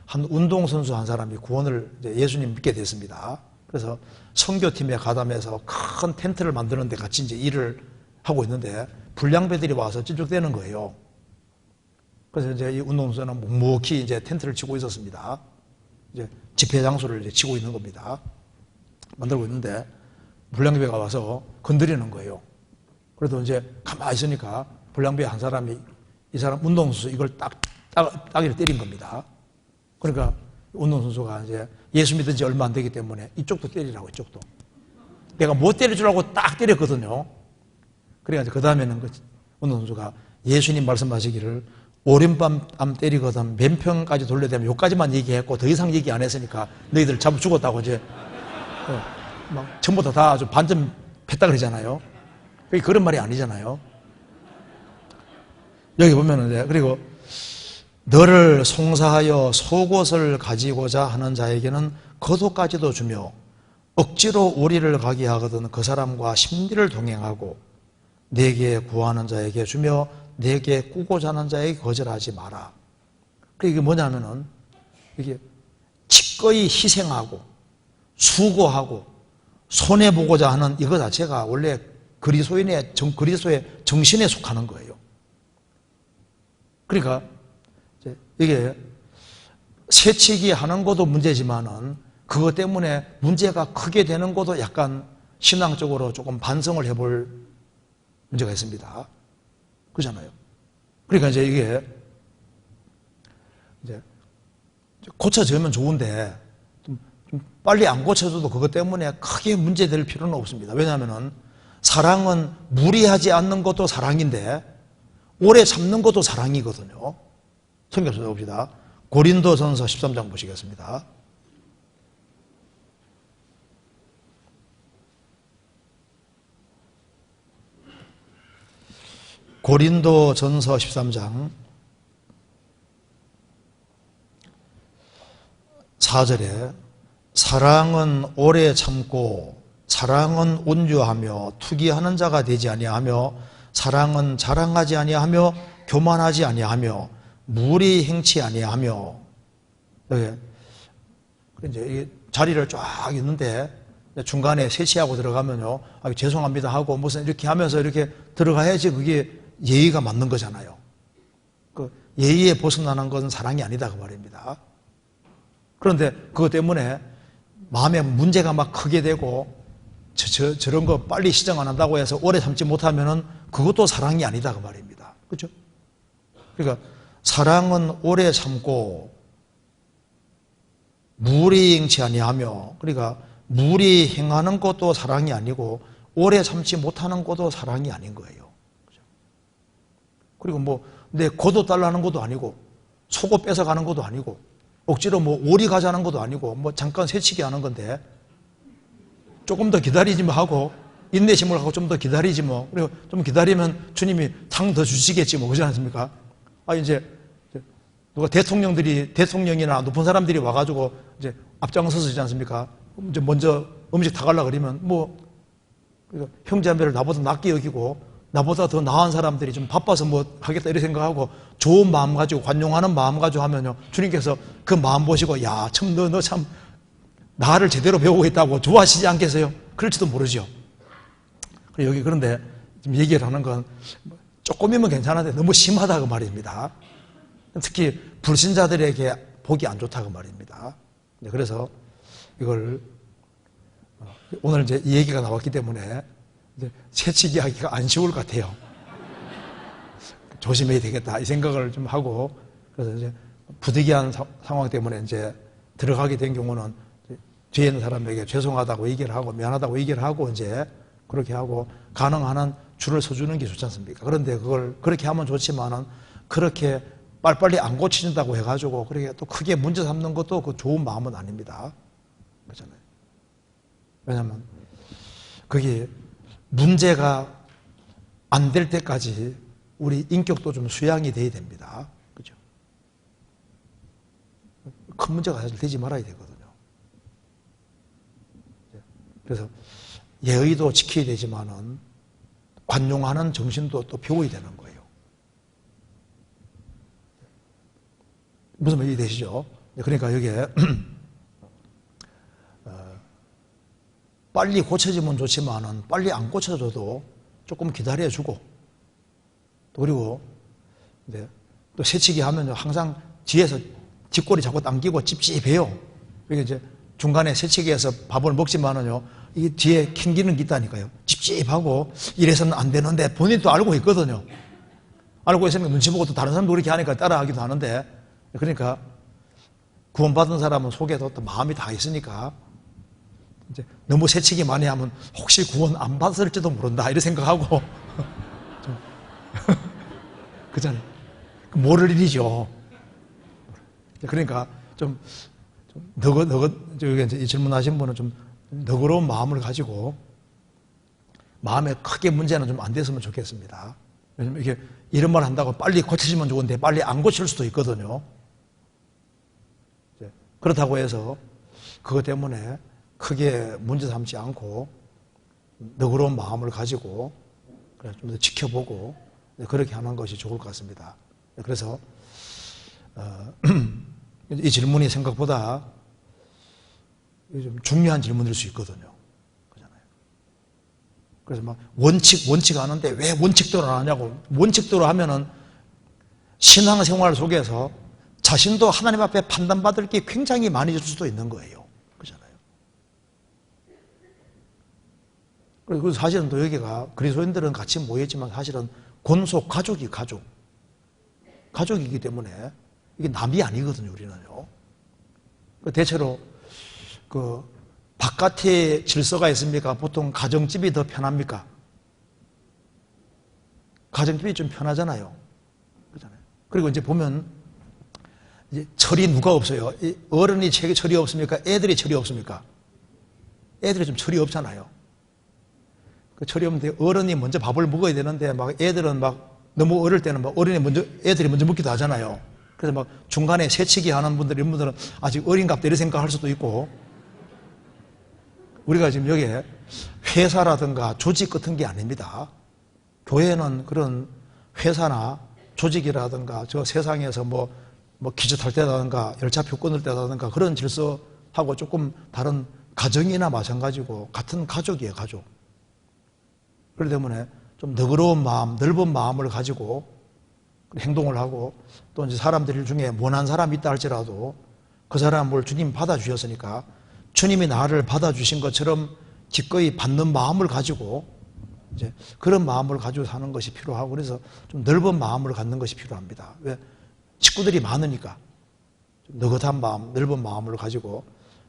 한 운동선수 한 사람이 구원을 예수님 믿게 됐습니다. 그래서 선교팀에 가담해서 큰 텐트를 만드는데 같이 이제 일을 하고 있는데 불량배들이 와서 찌죽대는 거예요. 그래서 이제 이 운동선수는 묵묵히 이제 텐트를 치고 있었습니다. 이제 집회 장소를 이제 치고 있는 겁니다. 만들고 있는데 불량배가 와서 건드리는 거예요. 그래도 이제 가만히 있으니까 불량배 한 사람이 이 사람 운동선수 이걸 따기를 때린 겁니다. 그러니까 운동선수가 이제 예수 믿은 지 얼마 안 되기 때문에 이쪽도 때리라고, 이쪽도. 내가 못 때려주라고 딱 때렸거든요. 그래가지고 그 다음에는 그 운동선수가 예수님 말씀하시기를 오른밤 때리거든 맨편까지 돌려대면 여기까지만 얘기했고 더 이상 얘기 안 했으니까 너희들 잡아 죽었다고 이제 막 전부 다 아주 반전 팼다 그러잖아요. 그런 말이 아니잖아요. 여기 보면은 이제 그리고 너를 송사하여 속옷을 가지고자 하는 자에게는 겉옷까지도 주며 억지로 오리를 가게 하거든 그 사람과 심리를 동행하고 내게 구하는 자에게 주며 내게 꾸고자 하는 자에게 거절하지 마라. 이게 뭐냐면은 이게 기꺼이 희생하고 수고하고 손해보고자 하는 이거 자체가 원래 그리스도의 정신에 속하는 거예요. 그러니까 이게 새치기 하는 것도 문제지만은 그것 때문에 문제가 크게 되는 것도 약간 신앙적으로 조금 반성을 해볼 문제가 있습니다. 그렇잖아요. 그러니까 이제 이게 이제 고쳐지면 좋은데 좀 빨리 안 고쳐져도 그것 때문에 크게 문제될 필요는 없습니다. 왜냐하면은 사랑은 무리하지 않는 것도 사랑인데 오래 참는 것도 사랑이거든요. 성경 찾아봅시다. 고린도전서 13장 보시겠습니다. 고린도전서 13장 4절에 사랑은 오래 참고 사랑은 온유하며 투기하는 자가 되지 아니하며 사랑은 자랑하지 아니하며 교만하지 아니하며 무리 행치 아니하며 이제 자리를 쫙 있는데 중간에 세치하고 들어가면요 죄송합니다 하고 무슨 이렇게 하면서 이렇게 들어가야지 그게 예의가 맞는 거잖아요. 그 예의에 벗어나는 것은 사랑이 아니다 그 말입니다. 그런데 그것 때문에 마음에 문제가 막 크게 되고 저런 거 빨리 시정 안 한다고 해서 오래 참지 못하면은 그것도 사랑이 아니다 그 말입니다. 그렇죠? 그러니까 사랑은 오래 참고 무리 행치 아니하며 그러니까 무리 행하는 것도 사랑이 아니고 오래 참지 못하는 것도 사랑이 아닌 거예요. 그렇죠? 그리고 뭐 내 겉옷 달라는 것도 아니고 속옷 뺏어가는 것도 아니고 억지로 뭐 오리 가자는 것도 아니고 뭐 잠깐 새치기 하는 건데 조금 더 기다리지 뭐 하고 인내심을 하고 좀 더 기다리지 뭐 그리고 좀 기다리면 주님이 상 더 주시겠지 뭐 그러지 않습니까? 이제 누가 대통령이나 높은 사람들이 와가지고 이제 앞장서서 있지 않습니까? 이제 먼저 음식 다 가려고 그러면 뭐 형제자매를 나보다 낫게 여기고 나보다 더 나은 사람들이 좀 바빠서 뭐 하겠다 이렇게 생각하고 좋은 마음 가지고 관용하는 마음 가지고 하면요 주님께서 그 마음 보시고 야 참 너 참 나를 제대로 배우고 있다고 좋아하시지 않겠어요? 그럴지도 모르죠. 여기 그런데 지금 얘기를 하는 건 조금이면 괜찮은데 너무 심하다고 말입니다. 특히 불신자들에게 보기 안 좋다고 말입니다. 그래서 이걸 오늘 이제 이 얘기가 나왔기 때문에 이제 채찍이 하기가 안 쉬울 것 같아요. 조심해야 되겠다 이 생각을 좀 하고, 그래서 이제 부득이한 상황 때문에 이제 들어가게 된 경우는 뒤에 있는 사람에게 죄송하다고 얘기를 하고 미안하다고 얘기를 하고 이제 그렇게 하고 가능한 한 줄을 서주는 게 좋지 않습니까? 그런데 그걸 그렇게 하면 좋지만은 그렇게 빨리빨리 안 고쳐진다고 해가지고 그렇게 또 크게 문제 삼는 것도 그 좋은 마음은 아닙니다. 그렇잖아요. 왜냐하면 그게 문제가 안 될 때까지 우리 인격도 좀 수양이 돼야 됩니다. 그죠? 큰 문제가 사실 되지 말아야 되거든요. 그래서 예의도 지켜야 되지만은 관용하는 정신도 또 배워야 되는 거예요. 무슨 말이 되시죠? 그러니까 여기에 빨리 고쳐지면 좋지만은 빨리 안 고쳐져도 조금 기다려주고, 또 그리고 또 새치기 하면 항상 뒤에서 뒷골이 자꾸 당기고 찝찝해요. 그러니까 이제 중간에 새치기해서 밥을 먹지만은요, 이 뒤에 캥기는 게 있다니까요. 찝찝하고 이래서는 안 되는데 본인도 알고 있거든요. 알고 있으니까 눈치 보고 또 다른 사람도 그렇게 하니까 따라하기도 하는데, 그러니까 구원받은 사람은 속에도 또 마음이 다 있으니까 이제 너무 새치기 많이 하면 혹시 구원 안 받을지도 모른다 이런 생각하고 그잖아요. 모를 일이죠. 그러니까 좀 이 질문하신 분은 좀 너그러운 마음을 가지고 마음에 크게 문제는 좀 안 됐으면 좋겠습니다. 왜냐면 이게 이런 말 한다고 빨리 고쳐지면 좋은데 빨리 안 고칠 수도 있거든요. 그렇다고 해서 그것 때문에 크게 문제 삼지 않고 너그러운 마음을 가지고 좀 더 지켜보고 그렇게 하는 것이 좋을 것 같습니다. 그래서 이 질문이 생각보다 좀 중요한 질문일 수 있거든요. 그렇잖아요. 그래서 막 원칙 하는데 왜 원칙대로 안 하냐고. 원칙대로 하면은 신앙생활 속에서 자신도 하나님 앞에 판단받을 게 굉장히 많아질 수도 있는 거예요. 그렇잖아요. 그리고 사실은 또 여기가 그리스도인들은 같이 모였지만 사실은 권속 가족이기 때문에 이게 남이 아니거든요, 우리는요. 대체로 바깥에 질서가 있습니까? 보통 가정집이 더 편합니까? 가정집이 좀 편하잖아요. 그렇잖아요. 그리고 이제 보면 이제 철이 누가 없어요? 어른이 철이 없습니까? 애들이 철이 없습니까? 애들이 좀 철이 없잖아요. 그 철이 없는데 어른이 먼저 밥을 먹어야 되는데 막 애들은 막 너무 어릴 때는 막 애들이 먼저 먹기도 하잖아요. 그래서 막 중간에 새치기 하는 분들, 이런 분들은 아직 어린갑다 이런 생각할 수도 있고, 우리가 지금 여기에 회사라든가 조직 같은 게 아닙니다. 교회는 그런 회사나 조직이라든가 저 세상에서 뭐 기차 탈 때라든가 열차표 끊을 때라든가 그런 질서하고 조금 다른 가정이나 마찬가지고 같은 가족이에요, 가족. 그렇기 때문에 좀 너그러운 마음, 넓은 마음을 가지고 행동을 하고, 또 이제 사람들 중에 모난 사람이 있다 할지라도 그 사람을 주님이 받아주셨으니까 주님이 나를 받아주신 것처럼 기꺼이 받는 마음을 가지고 이제 그런 마음을 가지고 사는 것이 필요하고, 그래서 좀 넓은 마음을 갖는 것이 필요합니다. 왜? 식구들이 많으니까 좀 너긋한 마음, 넓은 마음을 가지고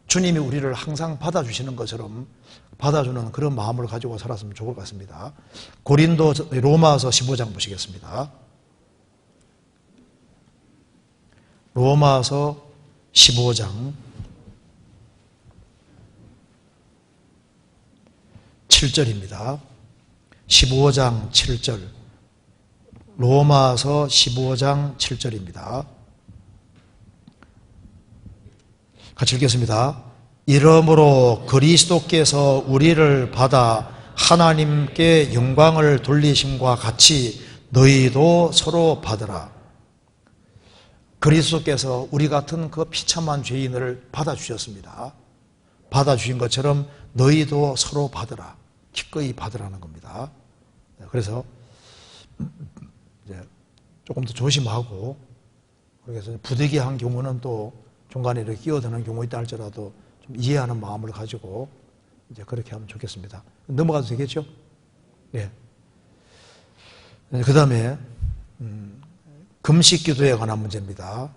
주님이 우리를 항상 받아주시는 것처럼 받아주는 그런 마음을 가지고 살았으면 좋을 것 같습니다. 로마서 15장 보시겠습니다. 로마서 15장 7절입니다. 15장 7절. 로마서 15장 7절입니다. 같이 읽겠습니다. 이러므로 그리스도께서 우리를 받아 하나님께 영광을 돌리심과 같이 너희도 서로 받으라. 그리스도께서 우리 같은 그 비참한 죄인을 받아주셨습니다. 받아주신 것처럼 너희도 서로 받으라. 기꺼이 받으라는 겁니다. 그래서 이제 조금 더 조심하고, 그래서 부득이한 경우는 또 중간에 이렇게 끼어드는 경우 있다 할지라도 좀 이해하는 마음을 가지고 이제 그렇게 하면 좋겠습니다. 넘어가도 되겠죠? 예. 그 다음에 금식 기도에 관한 문제입니다.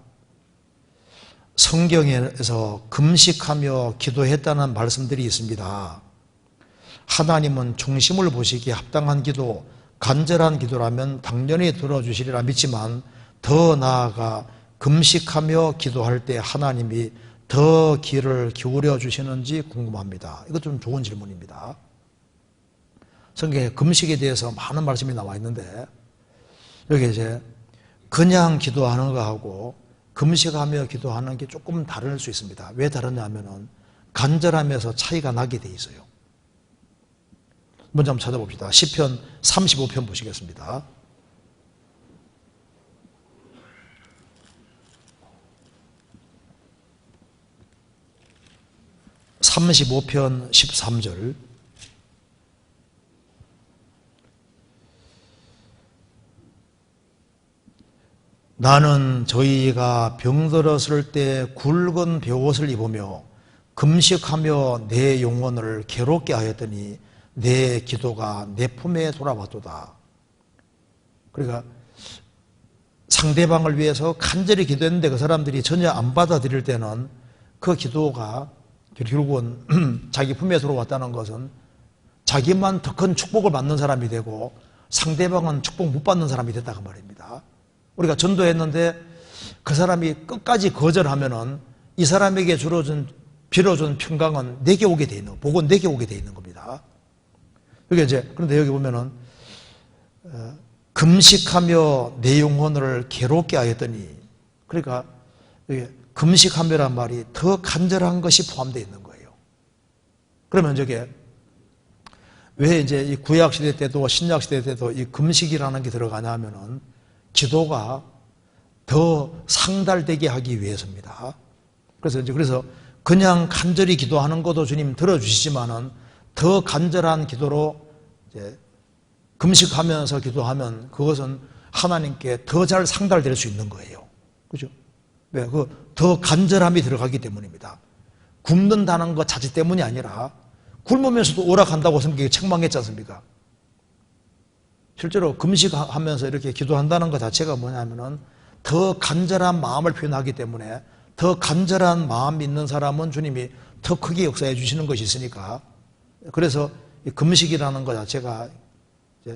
성경에서 금식하며 기도했다는 말씀들이 있습니다. 하나님은 중심을 보시기에 합당한 기도, 간절한 기도라면 당연히 들어주시리라 믿지만 더 나아가 금식하며 기도할 때 하나님이 더 귀를 기울여 주시는지 궁금합니다. 이것 좀 좋은 질문입니다. 성경에 금식에 대해서 많은 말씀이 나와 있는데 여기 이제 그냥 기도하는 거하고 금식하며 기도하는 게 조금 다를 수 있습니다. 왜 다르냐면은 간절함에서 차이가 나게 돼 있어요. 먼저 한번 찾아봅시다. 시편 35편 보시겠습니다. 35편 13절. 나는 저희가 병들었을 때 굵은 베옷을 입으며 금식하며 내 영혼을 괴롭게 하였더니 내 기도가 내 품에 돌아왔도다. 그러니까 상대방을 위해서 간절히 기도했는데 그 사람들이 전혀 안 받아들일 때는 그 기도가 결국은 자기 품에 들어왔다는 것은 자기만 더 큰 축복을 받는 사람이 되고 상대방은 축복 못 받는 사람이 됐다 그 말입니다. 우리가 전도했는데 그 사람이 끝까지 거절하면은 이 사람에게 빌어준 평강은 내게 오게 돼 있는, 복은 내게 오게 돼 있는 겁니다. 여기 이제 그런데 여기 보면은 금식하며 내 영혼을 괴롭게 하였더니, 그러니까 여기 금식하며란 말이 더 간절한 것이 포함되어 있는 거예요. 그러면 저게 왜 이제 이 구약 시대 때도 신약 시대 때도 이 금식이라는 게 들어가냐 하면은 기도가 더 상달되게 하기 위해서입니다. 그래서 그냥 간절히 기도하는 것도 주님 들어주시지만은 더 간절한 기도로 이제 금식하면서 기도하면 그것은 하나님께 더 잘 상달될 수 있는 거예요. 그죠? 왜? 더 간절함이 들어가기 때문입니다. 굶는다는 것 자체 때문이 아니라 굶으면서도 오락한다고 성경이 책망했지 않습니까? 실제로 금식하면서 이렇게 기도한다는 것 자체가 뭐냐면은 더 간절한 마음을 표현하기 때문에 더 간절한 마음이 있는 사람은 주님이 더 크게 역사해 주시는 것이 있으니까, 그래서 이 금식이라는 것 자체가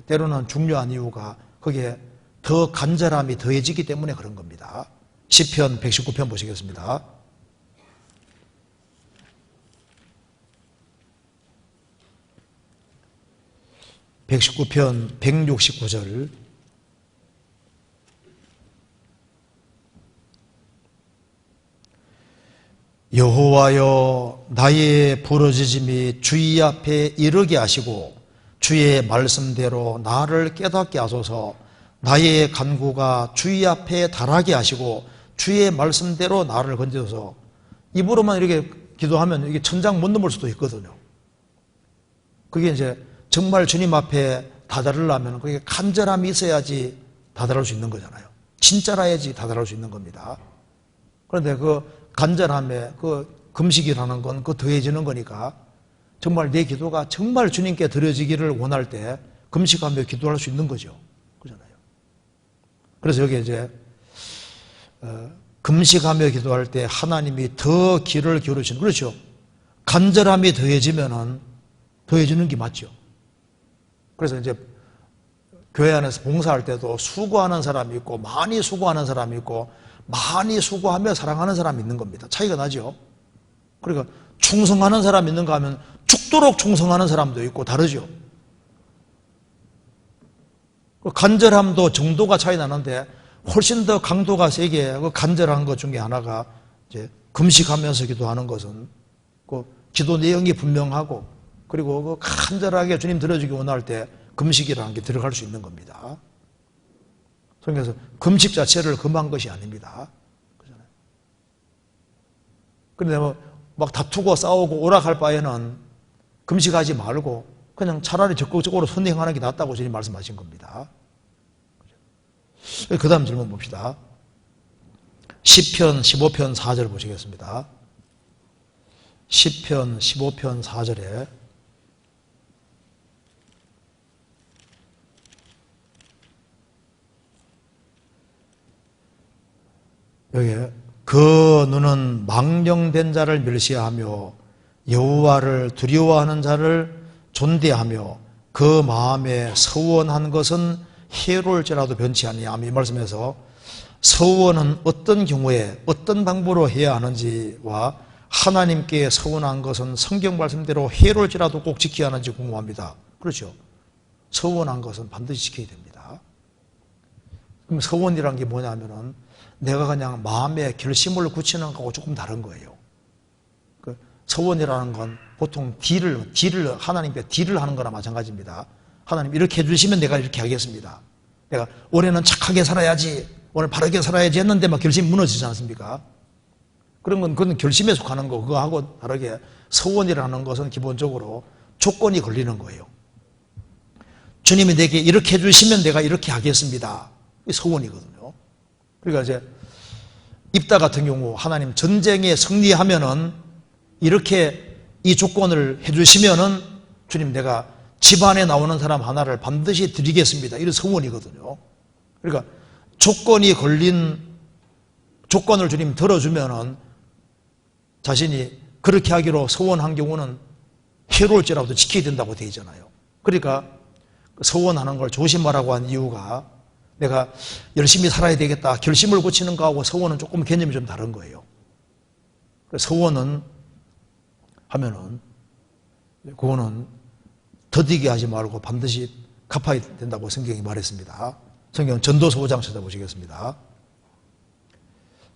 때로는 중요한 이유가 거기에 더 간절함이 더해지기 때문에 그런 겁니다. 시편 119편 보시겠습니다. (119편) 169절. 여호와여, 나의 부르짖음이 주의 앞에 이르게 하시고 주의 말씀대로 나를 깨닫게 하소서. 나의 간구가 주의 앞에 달하게 하시고 주의 말씀대로 나를 건져서. 입으로만 이렇게 기도하면 이게 천장 못 넘을 수도 있거든요. 그게 이제 정말 주님 앞에 다다르려면 그게 간절함이 있어야지 다다를 수 있는 거잖아요. 진짜라야지 다다를 수 있는 겁니다. 그런데 그 간절함에 그 금식이라는 건 그 더해지는 거니까 정말 내 기도가 정말 주님께 드려지기를 원할 때 금식하며 기도할 수 있는 거죠. 그잖아요. 그래서 여기 이제 금식하며 기도할 때 하나님이 더 귀를 기울이시는, 그렇죠. 간절함이 더해지면은 더해지는 게 맞죠. 그래서 이제 교회 안에서 봉사할 때도 수고하는 사람이 있고 많이 수고하는 사람이 있고 많이 수고하며 사랑하는 사람이 있는 겁니다. 차이가 나죠. 그러니까 충성하는 사람이 있는가 하면 죽도록 충성하는 사람도 있고 다르죠. 간절함도 정도가 차이 나는데 훨씬 더 강도가 세게 그 간절한 것 중에 하나가 이제 금식하면서 기도하는 것은 그 기도 내용이 분명하고 그리고 그 간절하게 주님 들어주기 원할 때 금식이라는 게 들어갈 수 있는 겁니다. 그래서 금식 자체를 금한 것이 아닙니다. 그렇잖아요. 그런데 막 다투고 싸우고 오락할 바에는 금식하지 말고 그냥 차라리 적극적으로 선행하는 게 낫다고 주님 말씀하신 겁니다. 그 다음 질문 봅시다. 시편 15편 4절 보시겠습니다. 시편 15편 4절에 여기에 그 눈은 망령된 자를 멸시하며 여호와를 두려워하는 자를 존대하며 그 마음에 서원한 것은 해로울지라도 변치 아니하며, 이 말씀에서 서원은 어떤 경우에 어떤 방법으로 해야 하는지와 하나님께 서원한 것은 성경 말씀대로 해로울지라도 꼭 지켜야 하는지 궁금합니다. 그렇죠? 서원한 것은 반드시 지켜야 됩니다. 그럼 서원이란 게 뭐냐면은 내가 그냥 마음에 결심을 굳히는 거하고 조금 다른 거예요. 그 서원이라는 건 보통 딜을 하나님께 딜을 하는 거나 마찬가지입니다. 하나님 이렇게 해주시면 내가 이렇게 하겠습니다. 내가 올해는 착하게 살아야지, 오늘 바르게 살아야지 했는데 막 결심이 무너지지 않습니까? 그런 건 그건 결심에 속하는 거. 그거하고 다르게 서원이라는 것은 기본적으로 조건이 걸리는 거예요. 주님이 내게 이렇게 해주시면 내가 이렇게 하겠습니다. 이게 서원이거든요. 그러니까 이제 입다 같은 경우 하나님 전쟁에 승리하면은 이렇게 이 조건을 해주시면은 주님 내가 집안에 나오는 사람 하나를 반드시 드리겠습니다. 이런 서원이거든요. 그러니까 조건이 걸린 조건을 주님 들어주면은 자신이 그렇게 하기로 서원한 경우는 해로울지라도 지켜야 된다고 되어 있잖아요. 그러니까 서원하는 걸 조심하라고 한 이유가 내가 열심히 살아야 되겠다 결심을 고치는 거하고 서원은 조금 개념이 좀 다른 거예요. 서원은 하면은 그거는 더디게 하지 말고 반드시 갚아야 된다고 성경이 말했습니다. 성경 전도서 5장 찾아보시겠습니다.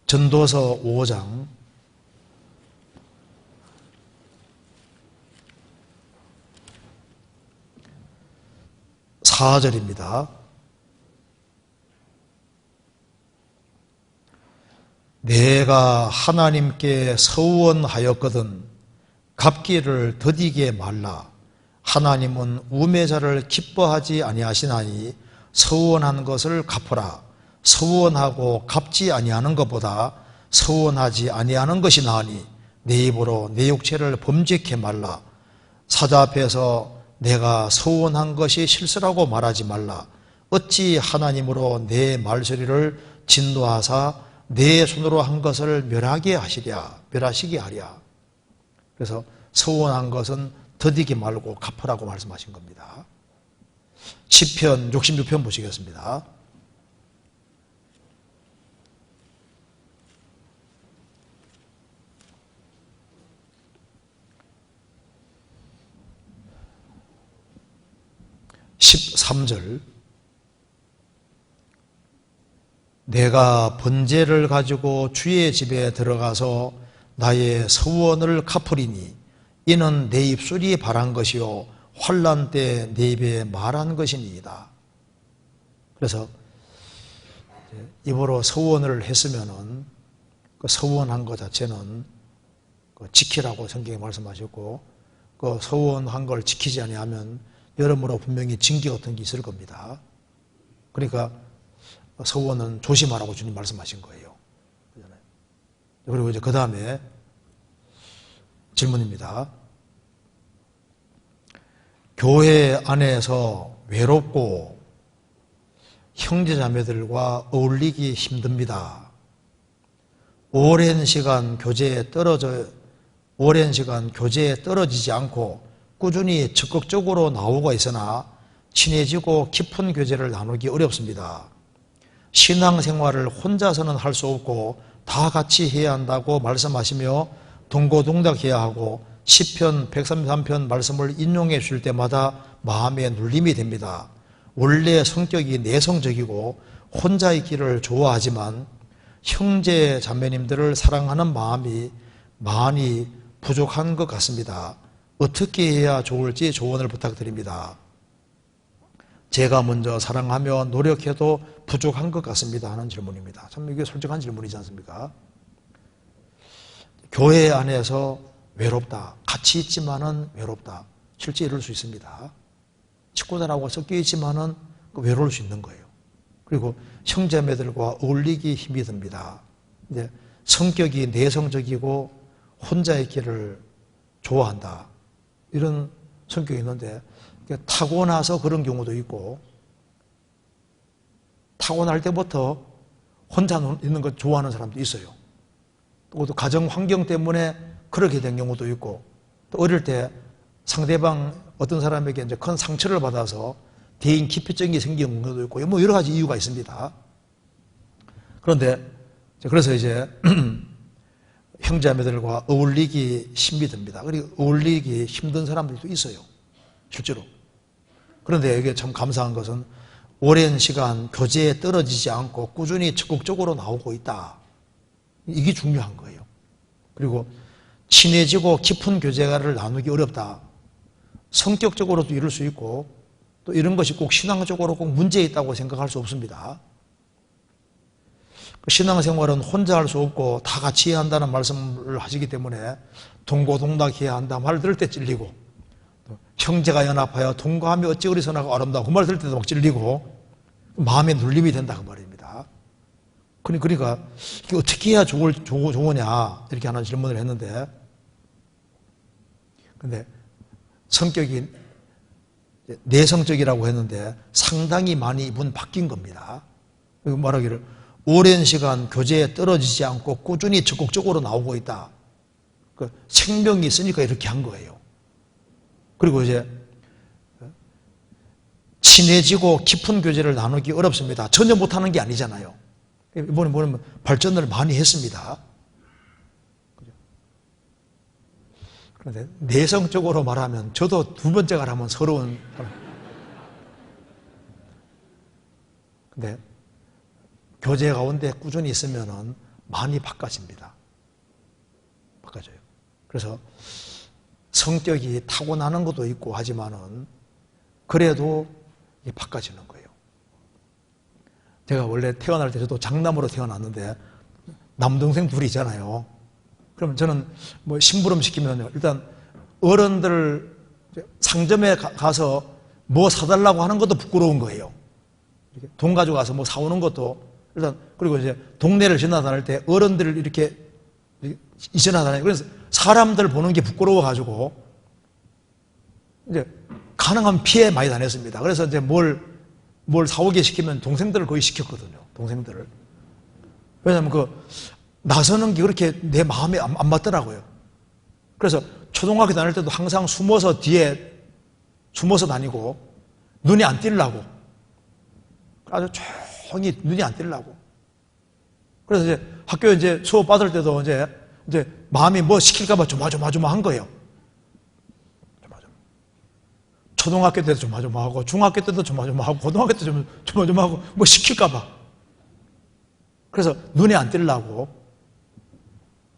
전도서 5장 4절입니다. 내가 하나님께 서원하였거든 갚기를 더디게 말라. 하나님은 우매자를 기뻐하지 아니하시나니 서원한 것을 갚으라. 서원하고 갚지 아니하는 것보다 서원하지 아니하는 것이 나으니 내 입으로 내 육체를 범죄케 말라. 사자 앞에서 내가 서원한 것이 실수라고 말하지 말라. 어찌 하나님으로 내 말소리를 진노하사 내 손으로 한 것을 멸하시게 하랴. 그래서 서원한 것은 더디게 말고 갚으라고 말씀하신 겁니다. 시편 66편 보시겠습니다. (13절) 내가 번제를 가지고 주의 집에 들어가서 나의 서원을 갚으리니 이는 내 입술이 바란 것이요 환난 때 내 입에 말한 것이니이다. 그래서 입으로 서원을 했으면은 그 서원한 것 자체는 지키라고 성경에 말씀하셨고 그 서원한 걸 지키지 아니하면 여러모로 분명히 징계 같은 게 있을 겁니다. 그러니까 서원은 조심하라고 주님 말씀하신 거예요. 그리고 이제 그 다음에 질문입니다. 교회 안에서 외롭고 형제자매들과 어울리기 힘듭니다. 오랜 시간 교제에 떨어지지 않고 꾸준히 적극적으로 나오고 있으나 친해지고 깊은 교제를 나누기 어렵습니다. 신앙생활을 혼자서는 할 수 없고 다 같이 해야 한다고 말씀하시며 동고동락해야 하고 시편 133편 말씀을 인용해 주실 때마다 마음에 눌림이 됩니다. 원래 성격이 내성적이고 혼자 있기를 좋아하지만 형제 자매님들을 사랑하는 마음이 많이 부족한 것 같습니다. 어떻게 해야 좋을지 조언을 부탁드립니다. 제가 먼저 사랑하며 노력해도 부족한 것 같습니다 하는 질문입니다. 참 이게 솔직한 질문이지 않습니까? 교회 안에서 외롭다. 같이 있지만은 외롭다. 실제 이럴 수 있습니다. 식구들하고 섞여 있지만은 외로울 수 있는 거예요. 그리고 형제매들과 어울리기 힘이 듭니다. 이제 성격이 내성적이고 혼자의 길을 좋아한다. 이런 성격이 있는데 타고나서 그런 경우도 있고 타고날 때부터 혼자 있는 것 좋아하는 사람도 있어요. 또 가정 환경 때문에 그렇게 된 경우도 있고 또 어릴 때 상대방 어떤 사람에게 이제 큰 상처를 받아서 대인 기피증이 생긴 경우도 있고 뭐 여러 가지 이유가 있습니다. 그런데 그래서 이제 형제자매들과 어울리기 힘이 듭니다. 그리고 어울리기 힘든 사람들도 있어요. 실제로. 그런데 이게 참 감사한 것은 오랜 시간 교제에 떨어지지 않고 꾸준히 적극적으로 나오고 있다. 이게 중요한 거예요. 그리고 친해지고 깊은 교제를 나누기 어렵다. 성격적으로도 이럴 수 있고 또 이런 것이 꼭 신앙적으로 꼭 문제 있다고 생각할 수 없습니다. 신앙생활은 혼자 할 수 없고 다 같이 해야 한다는 말씀을 하시기 때문에 동고동락해야 한다 말 들을 때 찔리고 형제가 연합하여 동거하며 어찌 그리 선하고 아름다워 그 말 들을 때도 막 찔리고 마음에 눌림이 된다 그 말입니다. 그러니까 이게 어떻게 해야 좋으냐 이렇게 하는 질문을 했는데 근데 성격이 내성적이라고 했는데 상당히 많이 이분 바뀐 겁니다. 말하기를 오랜 시간 교제에 떨어지지 않고 꾸준히 적극적으로 나오고 있다. 그 생명이 있으니까 이렇게 한 거예요. 그리고 이제 친해지고 깊은 교제를 나누기 어렵습니다. 전혀 못하는 게 아니잖아요. 이번에 보면 발전을 많이 했습니다. 그런데 내성적으로 말하면 저도 두 번째가 하면 서러운 근데 교제 가운데 꾸준히 있으면 많이 바꿔집니다. 바꿔져요. 그래서 성격이 타고나는 것도 있고 하지만은 그래도 바꿔지는 거예요. 제가 원래 태어날 때 저도 장남으로 태어났는데 남동생 둘이 있잖아요. 그럼 저는 뭐 심부름 시키면 일단 어른들 상점에 가서 뭐 사달라고 하는 것도 부끄러운 거예요. 돈 가지고 가서 뭐 사오는 것도 일단 그리고 이제 동네를 지나다닐 때 어른들을 이렇게 지나다니고 그래서 사람들 보는 게 부끄러워 가지고 이제 가능한 피해 많이 다녔습니다. 그래서 이제 뭘 사오게 시키면 동생들을 거의 시켰거든요. 동생들을. 왜냐하면 그 나서는 게 그렇게 내 마음에 안 맞더라고요. 그래서 초등학교 다닐 때도 항상 숨어서 뒤에 숨어서 다니고 눈이 안 띄려고 아주 조용히 눈이 안 띄려고. 그래서 이제 학교에 이제 수업 받을 때도 이제 마음이 뭐 시킬까봐 조마조마한 거예요. 조마조마. 초등학교 때도 조마조마하고, 중학교 때도 조마조마하고, 고등학교 때도 조마조마하고, 뭐 시킬까봐. 그래서 눈에 안 띄려고.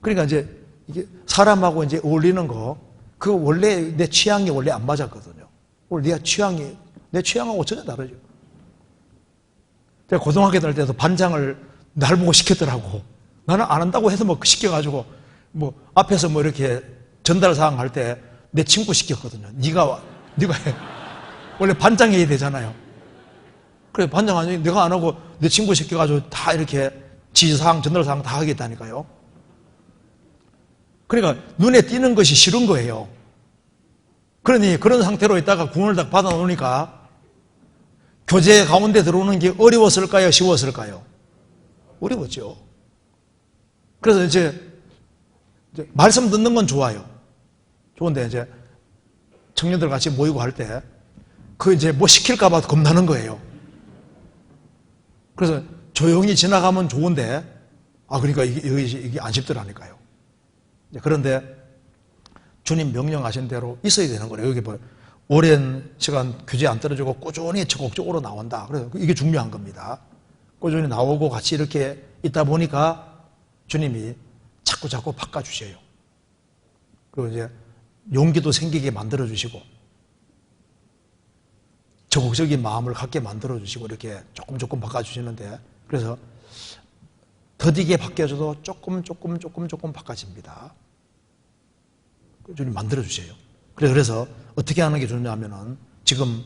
그러니까 이제 이게 사람하고 이제 어울리는 거, 그 원래 내 취향이 원래 안 맞았거든요. 원래 내 취향하고 전혀 다르죠. 제가 고등학교 다닐 때도 반장을 날 보고 시켰더라고. 나는 안 한다고 해서 뭐 시켜가지고 뭐 앞에서 뭐 이렇게 전달 사항 할 때 내 친구 시켰거든요. 네가 해. 원래 반장 해야 되잖아요. 그래 반장 아니 내가 안 하고 내 친구 시켜가지고 다 이렇게 지시사항 전달 사항 다 하겠다니까요. 그러니까 눈에 띄는 것이 싫은 거예요. 그러니 그런 상태로 있다가 구원을 딱 받아 놓으니까 교제 가운데 들어오는 게 어려웠을까요? 쉬웠을까요? 어려웠죠. 그래서 이제 말씀 듣는 건 좋아요. 좋은데 이제 청년들 같이 모이고 할 때 그 이제 뭐 시킬까봐 겁나는 거예요. 그래서 조용히 지나가면 좋은데 그러니까 이게 안 쉽더라니까요. 그런데 주님 명령하신 대로 있어야 되는 거예요. 여기 뭐 오랜 시간 교제 안 떨어지고 꾸준히 적극적으로 나온다. 그래서 이게 중요한 겁니다. 꾸준히 나오고 같이 이렇게 있다 보니까 주님이 자꾸 바꿔주셔요. 그리고 이제 용기도 생기게 만들어주시고 적극적인 마음을 갖게 만들어주시고 이렇게 조금 바꿔주시는데 그래서 더디게 바뀌어져도 조금 바꿔집니다. 주님 만들어주세요. 그래서 어떻게 하는 게 좋냐면은 지금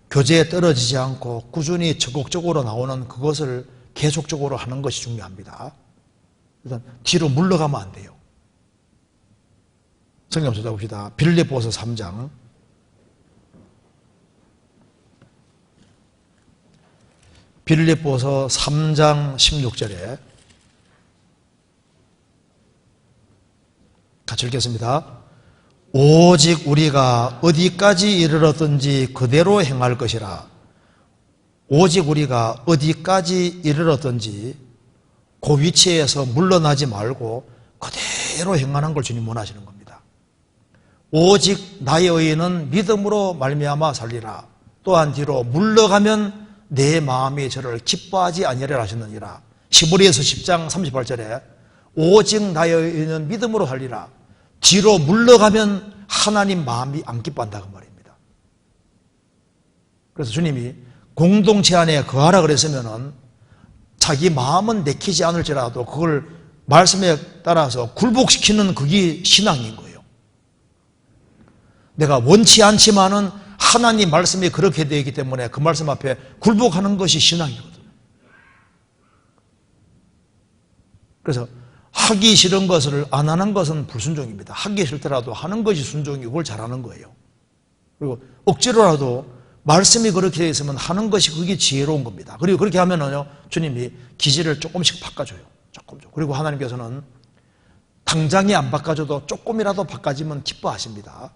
교재에 떨어지지 않고 꾸준히 적극적으로 나오는 그것을 계속적으로 하는 것이 중요합니다. 일단 뒤로 물러가면 안 돼요. 성경 찾아봅시다. 빌립보서 3장. 빌립보서 3장 16절에 같이 읽겠습니다. 오직 우리가 어디까지 이르렀든지 그대로 행할 것이라. 오직 우리가 어디까지 이르렀든지 그 위치에서 물러나지 말고 그대로 행하는 걸 주님 원하시는 겁니다. 오직 나의 의인은 믿음으로 말미암아 살리라. 또한 뒤로 물러가면 내 마음이 저를 기뻐하지 아니하리라 하셨느니라. 히브리서 10장 38절에 오직 나의 의인은 믿음으로 살리라. 뒤로 물러가면 하나님 마음이 안 기뻐한다고 말입니다. 그래서 주님이 공동체 안에 거하라 그랬으면은 자기 마음은 내키지 않을지라도 그걸 말씀에 따라서 굴복시키는 그게 신앙인 거예요. 내가 원치 않지만은 하나님 말씀이 그렇게 되어 있기 때문에 그 말씀 앞에 굴복하는 것이 신앙이거든요. 그래서 하기 싫은 것을 안 하는 것은 불순종입니다. 하기 싫더라도 하는 것이 순종이고 그걸 잘하는 거예요. 그리고 억지로라도 말씀이 그렇게 되어 있으면 하는 것이 그게 지혜로운 겁니다. 그리고 그렇게 하면은요, 주님이 기질을 조금씩 바꿔줘요. 조금씩. 그리고 하나님께서는 당장에 안 바꿔줘도 조금이라도 바꿔지면 기뻐하십니다.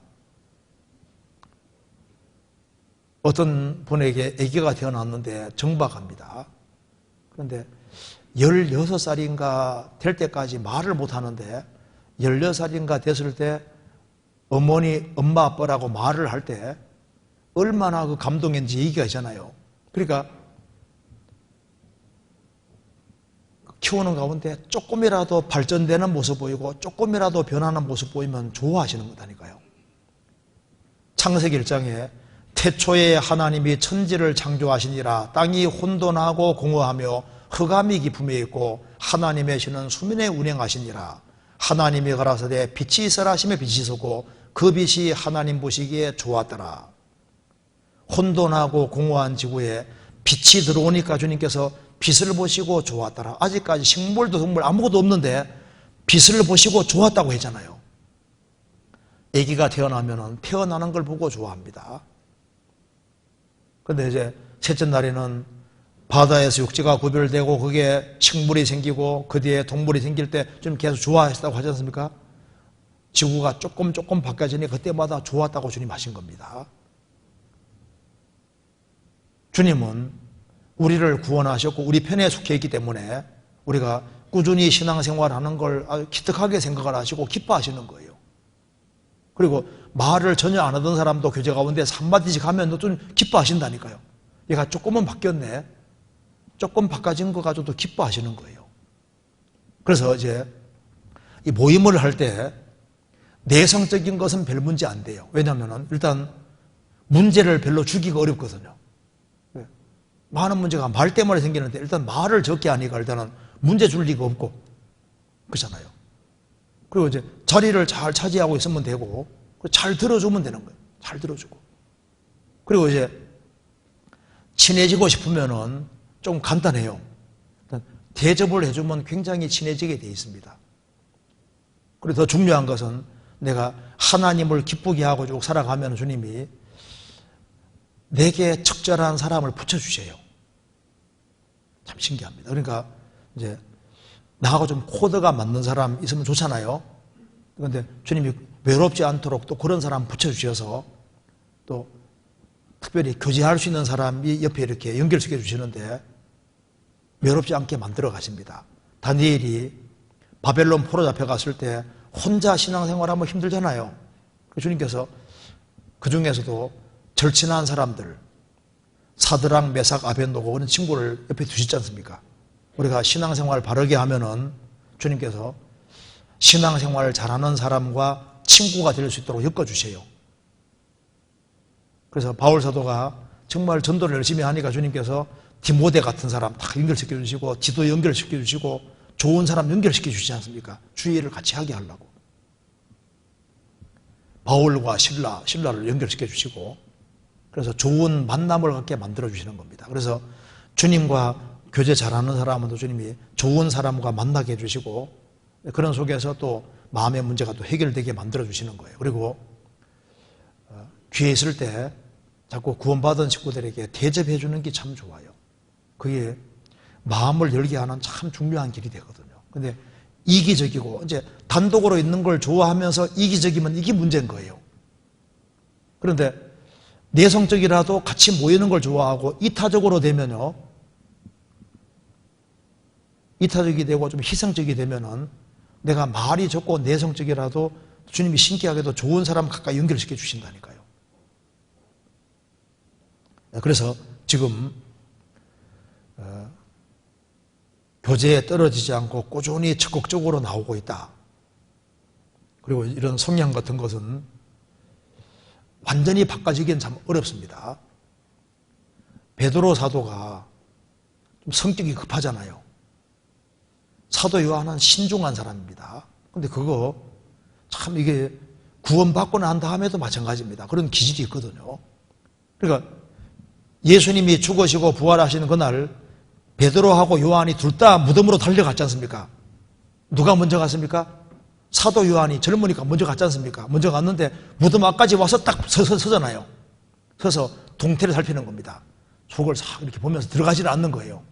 어떤 분에게 아기가 태어났는데 정박합니다. 그런데 16살인가 될 때까지 말을 못 하는데 16살인가 됐을 때 어머니, 엄마, 아빠라고 말을 할 때 얼마나 그 감동인지 얘기가 있잖아요. 그러니까 키우는 가운데 조금이라도 발전되는 모습 보이고 조금이라도 변하는 모습 보이면 좋아하시는 거다니까요. 창세기 1장에 태초에 하나님이 천지를 창조하시니라. 땅이 혼돈하고 공허하며 흑암이 깊음에 있고 하나님의 신은 수면에 운행하시니라. 하나님이 가라사대 빛이 있으라 하시며 빛이 있었고 그 빛이 하나님 보시기에 좋았더라. 혼돈하고 공허한 지구에 빛이 들어오니까 주님께서 빛을 보시고 좋았더라. 아직까지 식물도 동물 아무것도 없는데 빛을 보시고 좋았다고 했잖아요. 아기가 태어나면 태어나는 걸 보고 좋아합니다. 그런데 이제 셋째 날에는 바다에서 육지가 구별되고 그게 식물이 생기고 그 뒤에 동물이 생길 때 좀 계속 좋아했다고 하지 않습니까? 지구가 조금 바뀌어지니 그때마다 좋았다고 주님 하신 겁니다. 주님은 우리를 구원하셨고 우리 편에 속해 있기 때문에 우리가 꾸준히 신앙생활하는 걸 아주 기특하게 생각을 하시고 기뻐하시는 거예요. 그리고 말을 전혀 안 하던 사람도 교제 가운데 한마디씩 하면 좀 기뻐하신다니까요. 얘가 조금은 바뀌었네. 조금 바꿔진 거 가지고도 기뻐하시는 거예요. 그래서 이제 이 모임을 할 때 내성적인 것은 별 문제 안 돼요. 왜냐하면 일단 문제를 별로 주기가 어렵거든요. 많은 문제가 말 때문에 생기는데 일단 말을 적게 하니까 일단은 문제 줄 리가 없고 그렇잖아요. 그리고 이제 자리를 잘 차지하고 있으면 되고 잘 들어주면 되는 거예요. 잘 들어주고. 그리고 이제 친해지고 싶으면은 좀 간단해요. 대접을 해주면 굉장히 친해지게 돼 있습니다. 그리고 더 중요한 것은 내가 하나님을 기쁘게 하고 쭉 살아가면 주님이 내게 적절한 사람을 붙여주세요. 참 신기합니다. 그러니까 이제 나하고 좀 코드가 맞는 사람 있으면 좋잖아요. 그런데 주님이 외롭지 않도록 또 그런 사람 붙여주셔서 또 특별히 교제할 수 있는 사람이 옆에 이렇게 연결시켜 주시는데 외롭지 않게 만들어 가십니다. 다니엘이 바벨론 포로 잡혀갔을 때 혼자 신앙생활하면 힘들잖아요. 주님께서 그 중에서도 절친한 사람들, 사드락, 메삭, 아벤노고 그런 친구를 옆에 두시지 않습니까? 우리가 신앙생활 바르게 하면은 주님께서 신앙생활을 잘하는 사람과 친구가 될 수 있도록 엮어주세요. 그래서 바울 사도가 정말 전도를 열심히 하니까 주님께서 디모데 같은 사람 다 연결시켜 주시고 지도 연결시켜 주시고 좋은 사람 연결시켜 주시지 않습니까? 주의를 같이 하게 하려고. 바울과 신라를 연결시켜 주시고 그래서 좋은 만남을 갖게 만들어주시는 겁니다. 그래서 주님과 교제 잘하는 사람은 주님이 좋은 사람과 만나게 해주시고 그런 속에서 또 마음의 문제가 또 해결되게 만들어주시는 거예요. 그리고 귀에 있을 때 자꾸 구원받은 식구들에게 대접해 주는 게 참 좋아요. 그게 마음을 열게 하는 참 중요한 길이 되거든요. 근데 이기적이고 이제 단독으로 있는 걸 좋아하면서 이기적이면 이게 문제인 거예요. 그런데 내성적이라도 같이 모이는 걸 좋아하고 이타적으로 되면요, 이타적이 되고 좀 희생적이 되면은 내가 말이 적고 내성적이라도 주님이 신기하게도 좋은 사람 가까이 연결시켜 주신다니까요. 그래서 지금 교제에 떨어지지 않고 꾸준히 적극적으로 나오고 있다. 그리고 이런 성향 같은 것은 완전히 바꿔지기는 참 어렵습니다. 베드로 사도가 좀 성격이 급하잖아요. 사도 요한은 신중한 사람입니다. 근데 그거 참 이게 구원받고 난 다음에도 마찬가지입니다. 그런 기질이 있거든요. 그러니까 예수님이 죽으시고 부활하시는 그날 베드로하고 요한이 둘 다 무덤으로 달려갔지 않습니까? 누가 먼저 갔습니까? 사도 요한이 젊으니까 먼저 갔지 않습니까? 먼저 갔는데 무덤 앞까지 와서 딱 서잖아요. 서서 동태를 살피는 겁니다. 속을 싹 이렇게 보면서 들어가지는 않는 거예요.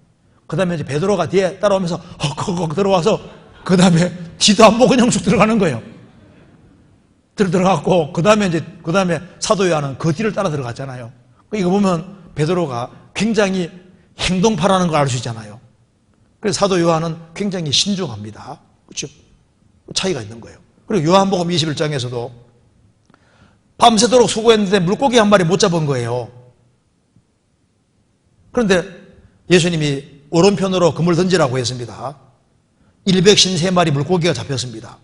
그 다음에 이제 베드로가 뒤에 따라오면서 헉헉헉 들어와서 그 다음에 뒤도 안 보고 그냥 쭉 들어가는 거예요. 들어갔고 그 다음에 사도 요한은 그 뒤를 따라 들어갔잖아요. 이거 보면 베드로가 굉장히 행동파라는 걸 알 수 있잖아요. 그래서 사도 요한은 굉장히 신중합니다. 그렇죠? 차이가 있는 거예요. 그리고 요한복음 21장에서도 밤새도록 수고했는데 물고기 한 마리 못 잡은 거예요. 그런데 예수님이 오른편으로 그물 던지라고 했습니다. 153마리 물고기가 잡혔습니다.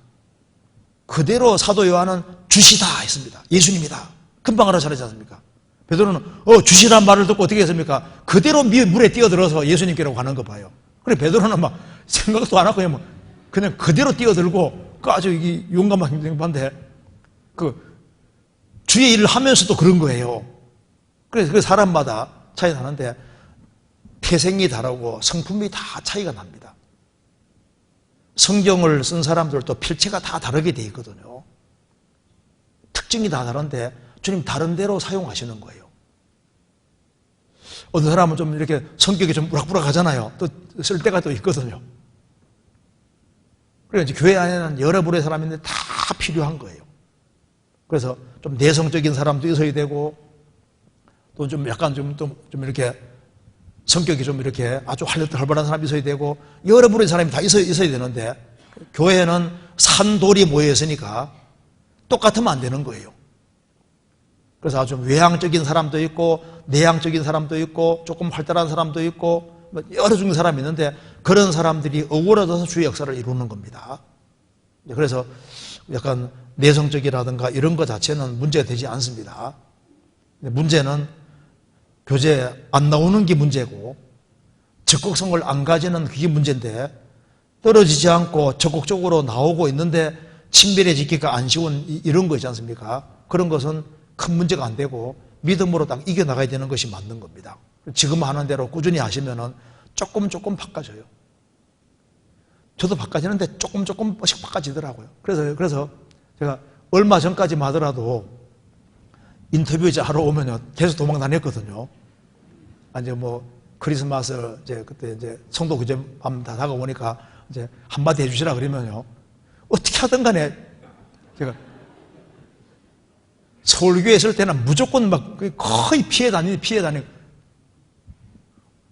그대로 사도 요한은 주시다 했습니다. 예수님이다. 금방 알아차리지 않습니까? 베드로는 주시란 말을 듣고 어떻게 했습니까? 그대로 물에 뛰어들어서 예수님께로 가는 거 봐요. 그래 베드로는 막 생각도 안 하고 그냥 그대로 뛰어들고 아주 이게 용감한 행동인데 주의 일을 하면서도 그런 거예요. 그래서 그 사람마다 차이 나는데 태생이 다르고 성품이 다 차이가 납니다. 성경을 쓴 사람들도 필체가 다 다르게 돼 있거든요. 특징이 다 다른데 주님 다른 대로 사용하시는 거예요. 어떤 사람은 좀 이렇게 성격이 좀 우락부락하잖아요. 또 쓸 때가 또 있거든요. 그래서 교회 안에는 여러 분의 사람인데 다 필요한 거예요. 그래서 좀 내성적인 사람도 있어야 되고 또 좀 약간 좀 이렇게 성격이 좀 이렇게 아주 활발한 사람이 있어야 되고 여러 분의 사람이 다 있어야 되는데 교회는 산돌이 모여 있으니까 똑같으면 안 되는 거예요. 그래서 아주 외향적인 사람도 있고 내향적인 사람도 있고 조금 활달한 사람도 있고 여러 종류의 사람이 있는데 그런 사람들이 어우러져서 주의 역사를 이루는 겁니다. 그래서 약간 내성적이라든가 이런 것 자체는 문제가 되지 않습니다. 문제는 교제에 안 나오는 게 문제고 적극성을 안 가지는 그게 문제인데 떨어지지 않고 적극적으로 나오고 있는데 친밀해지기가 안 쉬운 이런 거 있지 않습니까? 그런 것은 큰 문제가 안 되고 믿음으로 딱 이겨나가야 되는 것이 맞는 겁니다. 지금 하는 대로 꾸준히 하시면은 조금 바꿔져요. 저도 바꿔지는데 조금씩 바꿔지더라고요. 그래서 제가 얼마 전까지만 하더라도 인터뷰 이제 하러 오면요 계속 도망 다녔거든요. 이제 크리스마스 그때 이제 성도 구제 밤 다 다가오니까 이제 한마디 해주시라 그러면요 어떻게 하든 간에 제가 서울교회 있을 때는 무조건 막 거의 피해 다니고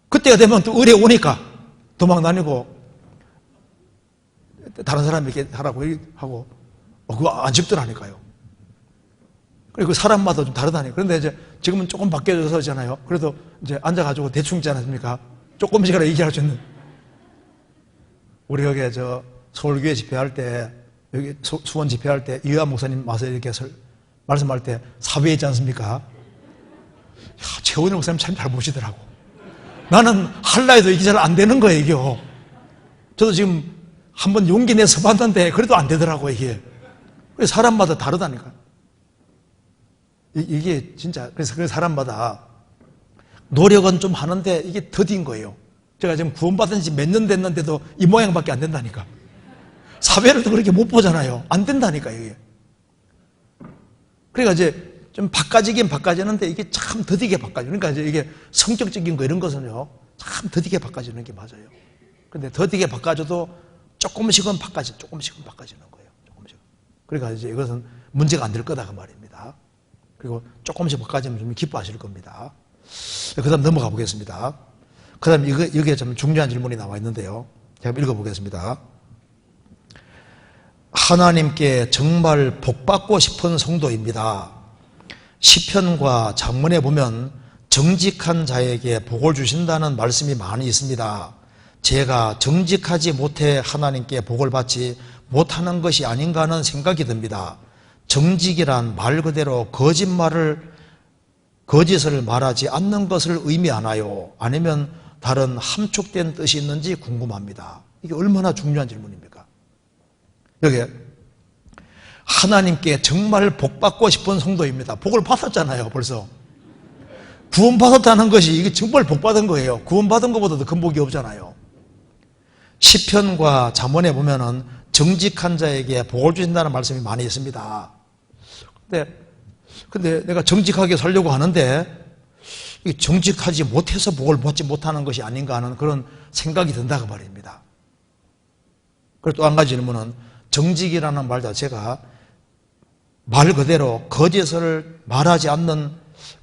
그때가 되면 또 의뢰 오니까 도망 다니고 다른 사람에게 하라고 하고 그거 안 집더라니까요. 그리고 그 사람마다 좀 다르다니까. 그런데 이제 지금은 조금 바뀌어져서잖아요. 그래도 이제 앉아가지고 대충 있지 않습니까? 조금씩이라도 얘기할 수 있는. 우리 여기 서울교회 집회할 때 여기 수원 집회할 때 이유한 목사님 와서 이렇게 말씀할 때 사회에 있지 않습니까? 최원일 목사님 참 잘 보시더라고. 나는 할라 해도 이게 잘 안 되는 거예요, 이게. 저도 지금 한번 용기 내서 봤는데 그래도 안 되더라고요, 이게. 그래서 사람마다 다르다니까. 이게 진짜, 그래서 그 사람마다 노력은 좀 하는데 이게 더딘 거예요. 제가 지금 구원받은 지 몇 년 됐는데도 이 모양밖에 안 된다니까. 사회를 또 그렇게 못 보잖아요. 안 된다니까, 이게. 그러니까 이제 좀 바꿔지긴 바꿔지는데 이게 참 더디게 바꿔져. 그러니까 이제 이게 성격적인 거 이런 것은요, 참 더디게 바꿔지는 게 맞아요. 근데 더디게 바꿔줘도 조금씩은 조금씩은 바꿔지는 거예요. 조금씩. 그러니까 이제 이것은 문제가 안 될 거다, 그 말입니다. 그리고 조금씩 바꿔지면 좀 기뻐하실 겁니다. 그 다음 넘어가 보겠습니다. 그 다음 여기에 좀 중요한 질문이 나와 있는데요. 제가 읽어보겠습니다. 하나님께 정말 복받고 싶은 성도입니다. 시편과 잠언에 보면 정직한 자에게 복을 주신다는 말씀이 많이 있습니다. 제가 정직하지 못해 하나님께 복을 받지 못하는 것이 아닌가 하는 생각이 듭니다. 정직이란 말 그대로 거짓을 말하지 않는 것을 의미하나요? 아니면 다른 함축된 뜻이 있는지 궁금합니다. 이게 얼마나 중요한 질문입니까? 여기 하나님께 정말 복받고 싶은 성도입니다. 복을 받았잖아요, 벌써. 구원받았다는 것이 이게 정말 복받은 거예요. 구원받은 것보다 더 큰 복이 없잖아요. 시편과 잠언에 보면은 정직한 자에게 복을 주신다는 말씀이 많이 있습니다. 근데 내가 정직하게 살려고 하는데 정직하지 못해서 복을 받지 못하는 것이 아닌가 하는 그런 생각이 든다고 말입니다. 그리고 또 한 가지 질문은 정직이라는 말 자체가 말 그대로 거짓을 말하지 않는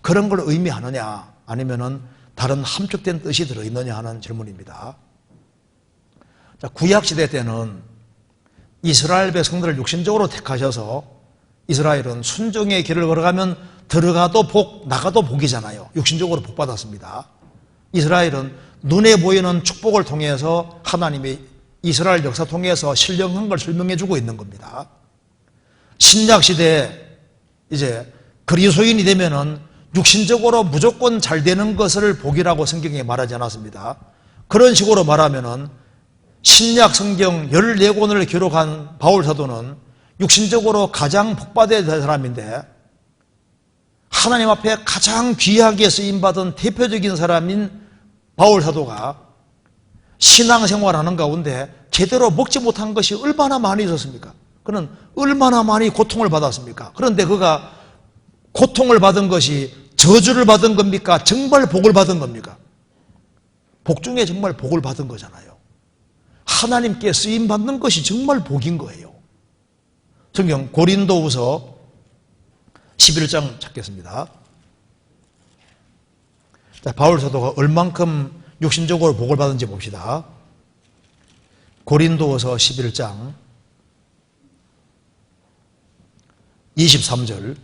그런 걸 의미하느냐 아니면은 다른 함축된 뜻이 들어있느냐 하는 질문입니다. 자, 구약시대 때는 이스라엘 백성들을 육신적으로 택하셔서 이스라엘은 순종의 길을 걸어가면 들어가도 복, 나가도 복이잖아요. 육신적으로 복받았습니다. 이스라엘은 눈에 보이는 축복을 통해서 하나님이 이스라엘 역사 통해서 신령한 걸 설명해 주고 있는 겁니다. 신약시대에 이제 그리스도인이 되면은 육신적으로 무조건 잘 되는 것을 복이라고 성경에 말하지 않았습니다. 그런 식으로 말하면은 신약 성경 14권을 기록한 바울 사도는 육신적으로 가장 복받아야 될 사람인데 하나님 앞에 가장 귀하게 쓰임받은 대표적인 사람인 바울 사도가 신앙생활하는 가운데 제대로 먹지 못한 것이 얼마나 많이 있었습니까? 그는 얼마나 많이 고통을 받았습니까? 그런데 그가 고통을 받은 것이 저주를 받은 겁니까? 정말 복을 받은 겁니까? 복 중에 정말 복을 받은 거잖아요. 하나님께 쓰임받는 것이 정말 복인 거예요. 성경 고린도후서 11장 찾겠습니다. 자, 바울 사도가 얼만큼 육신적으로 복을 받은지 봅시다. 고린도후서 11장 23절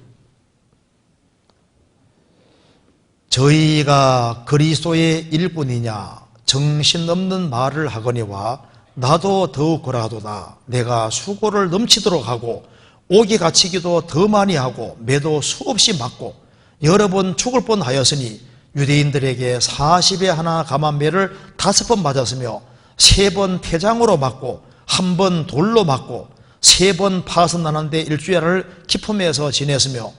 저희가 그리스도의 일꾼이냐 정신없는 말을 하거니와 나도 더욱 그러하도다. 내가 수고를 넘치도록 하고 옥에 갇히기도 더 많이 하고 매도 수없이 맞고 여러 번 죽을 뻔하였으니 유대인들에게 40에 하나 감한 매를 5번 맞았으며 3번 태장으로 맞고 1번 돌로 맞고 3번 파선나는데 일주일을 기품에서 지냈으며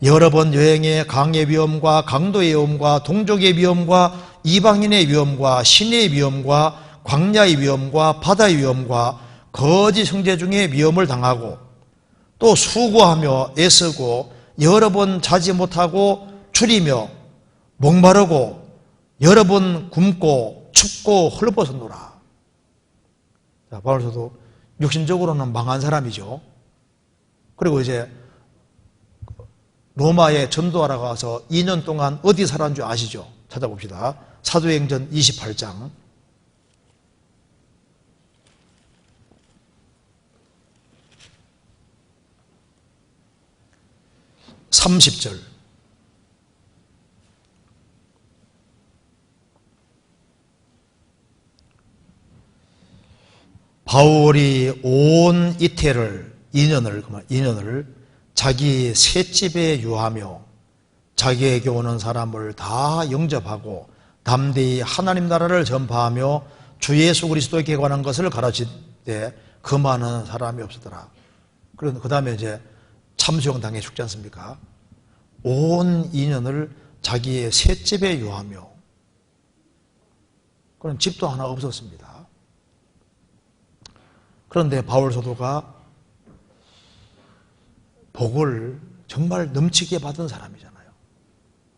여러 번 여행에 강의 위험과 강도의 위험과 동족의 위험과 이방인의 위험과 신의 위험과 광야의 위험과 바다의 위험과 거짓 형제 중에 위험을 당하고 또 수고하며 애쓰고 여러 번 자지 못하고 줄이며 목마르고 여러 번 굶고 춥고 헐벗었노라. 자, 바울서도 육신적으로는 망한 사람이죠. 그리고 이제 로마에 전도하러 가서 2년 동안 어디 살았는 줄 아시죠? 찾아봅시다. 사도행전 28장 30절 바울이 온 이태를 2년을 자기 셋집에 유하며 자기에게 오는 사람을 다 영접하고 담대히 하나님 나라를 전파하며 주 예수 그리스도에게 관한 것을 가르치되 그 많은 사람이 없었더라. 그 다음에 이제 참수형 당해 죽지 않습니까? 온 인연을 자기의 셋집에 유하며, 그런 집도 하나 없었습니다. 그런데 바울 사도가 복을 정말 넘치게 받은 사람이잖아요.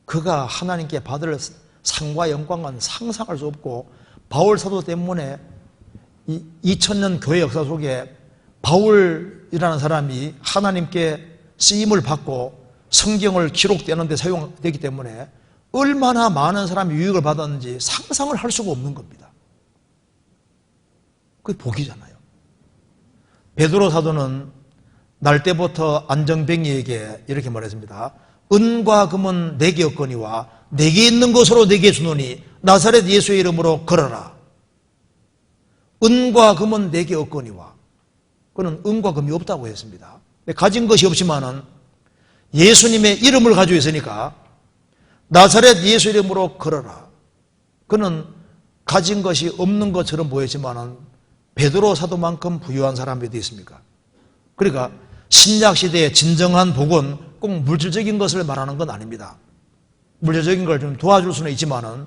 그가 하나님께 받을 상과 영광은 상상할 수 없고, 바울 사도 때문에 2000년 교회 역사 속에 바울이라는 사람이 하나님께 쓰임을 받고 성경을 기록되는 데 사용되기 때문에 얼마나 많은 사람이 유익을 받았는지 상상을 할 수가 없는 겁니다. 그게 복이잖아요. 베드로 사도는 날 때부터 안정뱅이에게 이렇게 말했습니다. 은과 금은 내게 없거니와 내게 있는 것으로 내게 주노니 나사렛 예수의 이름으로 걸어라. 은과 금은 내게 없거니와, 그는 은과 금이 없다고 했습니다. 가진 것이 없지만은 예수님의 이름을 가지고 있으니까 나사렛 예수 이름으로 걸어라. 그는 가진 것이 없는 것처럼 보였지만은 베드로 사도만큼 부유한 사람이 어디 있습니까? 그러니까 신약 시대의 진정한 복은 꼭 물질적인 것을 말하는 건 아닙니다. 물질적인 걸 좀 도와줄 수는 있지만은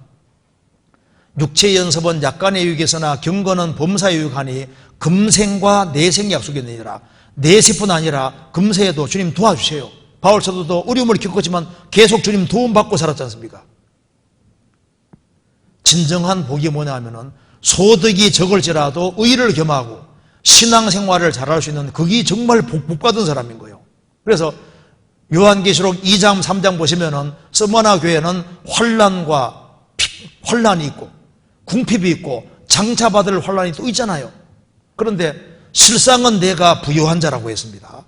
육체의 연습은 약간의 유익에서나 경건은 범사의 유익하니 금생과 내생 약속이 있느니라. 내세뿐 아니라 금세에도 주님 도와주세요. 바울 사도도 어려움을 겪었지만 계속 주님 도움받고 살았지 않습니까? 진정한 복이 뭐냐 하면은 소득이 적을지라도 의를 겸하고 신앙생활을 잘할 수 있는, 그게 정말 복받은 사람인 거예요. 그래서 요한계시록 2장 3장 보시면은 스무나 교회는 환란이 있고 궁핍이 있고 장차받을 환란이 또 있잖아요. 그런데 실상은 내가 부유한 자라고 했습니다.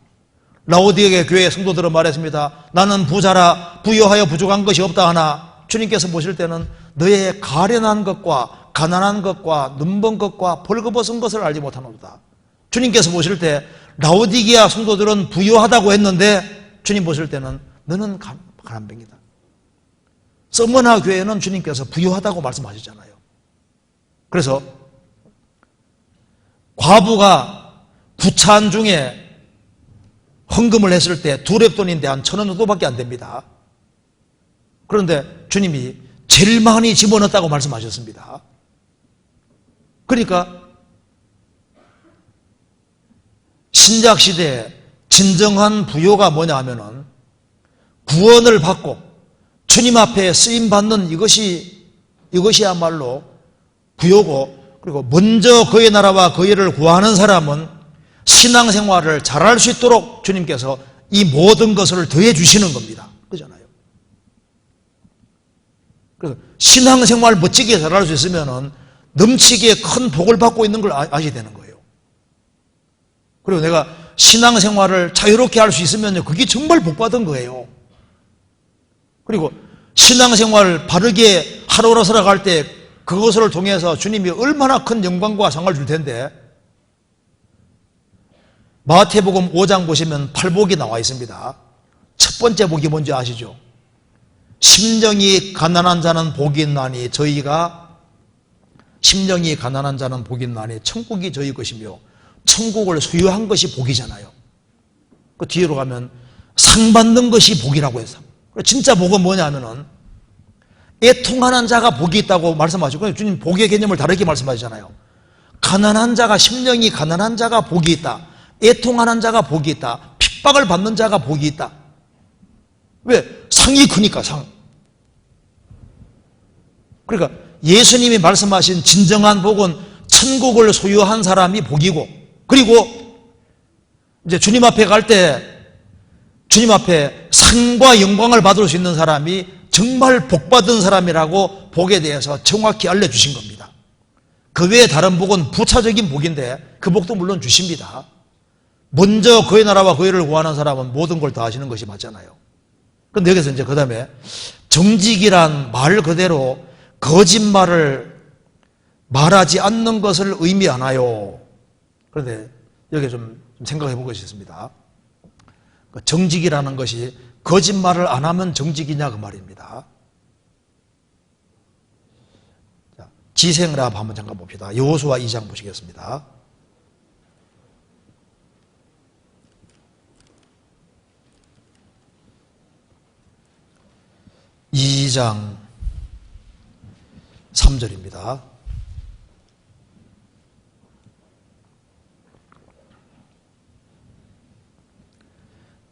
라오디게 교회 성도들은 말했습니다. 나는 부자라 부유하여 부족한 것이 없다 하나, 주님께서 보실 때는 너의 가련한 것과 가난한 것과 눈먼 것과 벌거벗은 것을 알지 못하노다. 주님께서 보실 때 라오디게아 성도들은 부유하다고 했는데 주님 보실 때는 너는 가난뱅이다. 서머나 교회는 주님께서 부유하다고 말씀하셨잖아요. 그래서 과부가 구찬 중에 헌금을 했을 때 두렙돈인데 한 1,000원 정도밖에 안 됩니다. 그런데 주님이 제일 많이 집어넣었다고 말씀하셨습니다. 그러니까 신약 시대에 진정한 부요가 뭐냐 하면은 구원을 받고 주님 앞에 쓰임 받는 이것이야말로 부요고, 그리고 먼저 그의 나라와 그의 일을 구하는 사람은 신앙생활을 잘할 수 있도록 주님께서 이 모든 것을 더해 주시는 겁니다. 그렇잖아요. 그래서 신앙생활 멋지게 잘할 수 있으면은 넘치게 큰 복을 받고 있는 걸 아셔야 되는 거예요. 그리고 내가 신앙생활을 자유롭게 할 수 있으면요, 그게 정말 복받은 거예요. 그리고 신앙생활 바르게 하루하루 살아갈 때 그것을 통해서 주님이 얼마나 큰 영광과 상을 줄 텐데, 마태복음 5장 보시면 8복이 나와 있습니다. 첫 번째 복이 뭔지 아시죠? 심령이 가난한 자는 복이 있나니 심령이 가난한 자는 복이 있나니 천국이 저희 것이며, 천국을 소유한 것이 복이잖아요. 그 뒤로 가면 상 받는 것이 복이라고 해서, 진짜 복은 뭐냐 하면은 애통하는 자가 복이 있다고 말씀하시고, 주님 복의 개념을 다르게 말씀하시잖아요. 가난한 자가, 심령이 가난한 자가 복이 있다. 애통하는 자가 복이 있다. 핍박을 받는 자가 복이 있다. 왜? 상이 크니까, 상. 그러니까 예수님이 말씀하신 진정한 복은 천국을 소유한 사람이 복이고, 그리고 이제 주님 앞에 갈 때 주님 앞에 상과 영광을 받을 수 있는 사람이 정말 복받은 사람이라고 복에 대해서 정확히 알려주신 겁니다. 그 외에 다른 복은 부차적인 복인데 그 복도 물론 주십니다. 먼저 그의 나라와 그의 일을 구하는 사람은 모든 걸 다 하시는 것이 맞잖아요. 그런데 여기서 이제 그 다음에 정직이란 말 그대로 거짓말을 말하지 않는 것을 의미하나요? 그런데 여기 좀 생각해 볼 것이 있습니다. 정직이라는 것이 거짓말을 안 하면 정직이냐 그 말입니다. 지생랍 한번 잠깐 봅시다. 여호수아 2장 보시겠습니다. 2장 3절입니다.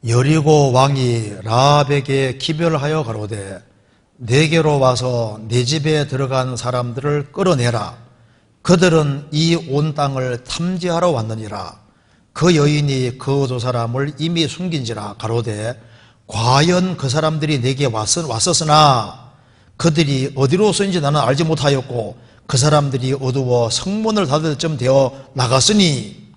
여리고 왕이 라합에게 기별하여 가로되 내게로 와서 내 집에 들어간 사람들을 끌어내라. 그들은 이 온 땅을 탐지하러 왔느니라. 그 여인이 그 두 사람을 이미 숨긴지라. 가로되 과연 그 사람들이 내게 왔었으나 그들이 어디로서인지 나는 알지 못하였고 그 사람들이 어두워 성문을 닫을 쯤 되어 나갔으니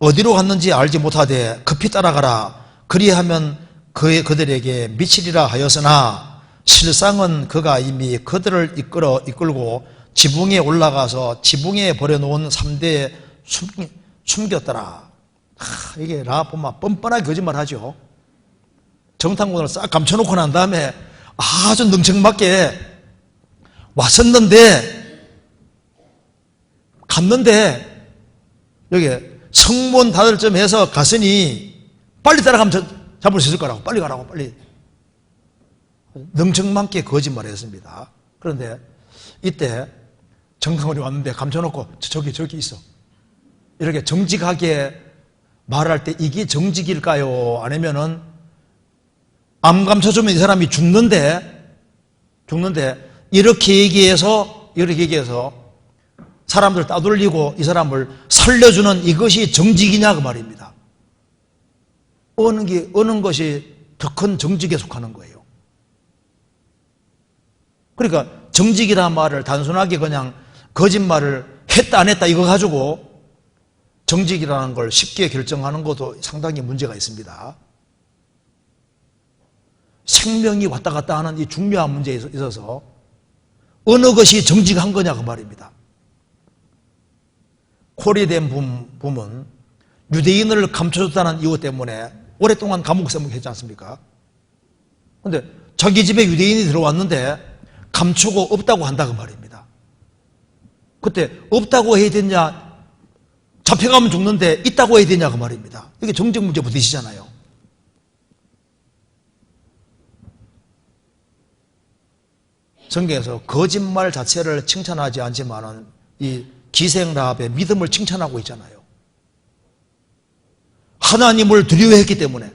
어디로 갔는지 알지 못하되 급히 따라가라. 그리하면 그들에게 미치리라 하였으나 실상은 그가 이미 그들을 이끌고 지붕에 올라가서 지붕에 버려놓은 3대에 숨겼더라. 이게 라합 보면 뻔뻔하게 거짓말하죠. 정탐꾼을 싹 감춰놓고 난 다음에 아주 능청맞게 왔었는데 갔는데 여기 성문 닫을 쯤 해서 갔으니 빨리 따라가면 잡을 수 있을 거라고. 빨리 가라고. 빨리. 능청맞게 거짓말했습니다. 그런데 이때 정탐꾼이 왔는데 감춰놓고 저기 있어. 이렇게 정직하게 말할 때 이게 정직일까요? 아니면은 안 감춰주면 이 사람이 죽는데 이렇게 얘기해서 사람들 따돌리고 이 사람을 살려주는 이것이 정직이냐 그 말입니다. 어느 것이 더 큰 정직에 속하는 거예요. 그러니까 정직이라는 말을 단순하게 그냥 거짓말을 했다 안 했다 이거 가지고 정직이라는 걸 쉽게 결정하는 것도 상당히 문제가 있습니다. 생명이 왔다 갔다 하는 이 중요한 문제에 있어서 어느 것이 정직한 거냐 그 말입니다. 코리된 붐은 유대인을 감춰줬다는 이유 때문에 오랫동안 감옥 생활했지 않습니까? 그런데 자기 집에 유대인이 들어왔는데 감추고 없다고 한다 그 말입니다. 그때 없다고 해야 되냐, 잡혀가면 죽는데 있다고 해야 되냐 그 말입니다. 이게 정직 문제 부딪히잖아요. 성경에서 거짓말 자체를 칭찬하지 않지만은 이 기생 라합의 믿음을 칭찬하고 있잖아요. 하나님을 두려워했기 때문에.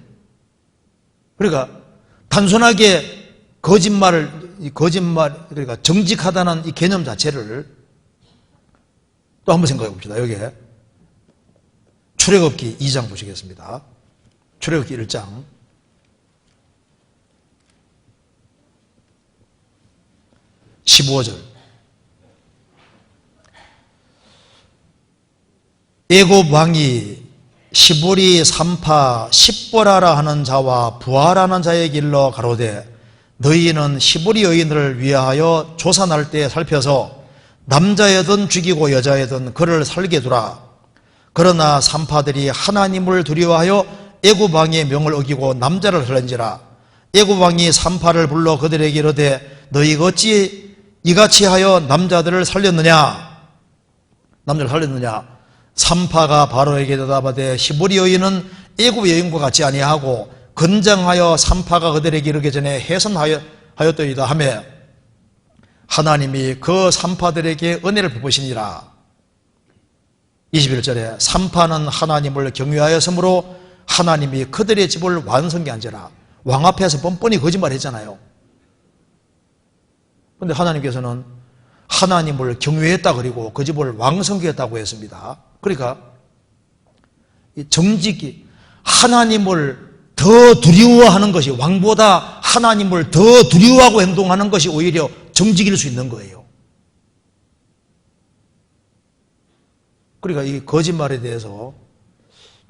그러니까 단순하게 그러니까 정직하다는 이 개념 자체를 또 한번 생각해 봅시다. 여기에 출애굽기 2장 보시겠습니다. 출애굽기 1장 15절. 애굽 왕이 시보리 산파 십보라라 하는 자와 부하라는 자의 길로 가로되 너희는 시보리 여인을 위하여 조산할 때 살펴서 남자여든 죽이고 여자여든 그를 살게 두라. 그러나 산파들이 하나님을 두려워하여 애굽 왕의 명을 어기고 남자를 살른지라. 애굽 왕이 산파를 불러 그들에게 이르되 너희 어찌 이같이 하여 남자들을 살렸느냐? 산파가 바로에게 대답하되 시보리 여인은 애굽 여인과 같지 아니하고 건장하여 산파가 그들에게 이르기 전에 해산하였더이다 하며 하나님이 그 산파들에게 은혜를 베푸시니라. 21절에 산파는 하나님을 경외하였으므로 하나님이 그들의 집을 완성케 한지라. 왕 앞에서 뻔뻔히 거짓말했잖아요. 그런데 하나님께서는 하나님을 경외했다 그리고 그 집을 왕성케 했다고 했습니다. 그러니까 정직이 하나님을 더 두려워하는 것이, 왕보다 하나님을 더 두려워하고 행동하는 것이 오히려 정직일 수 있는 거예요. 그러니까 이 거짓말에 대해서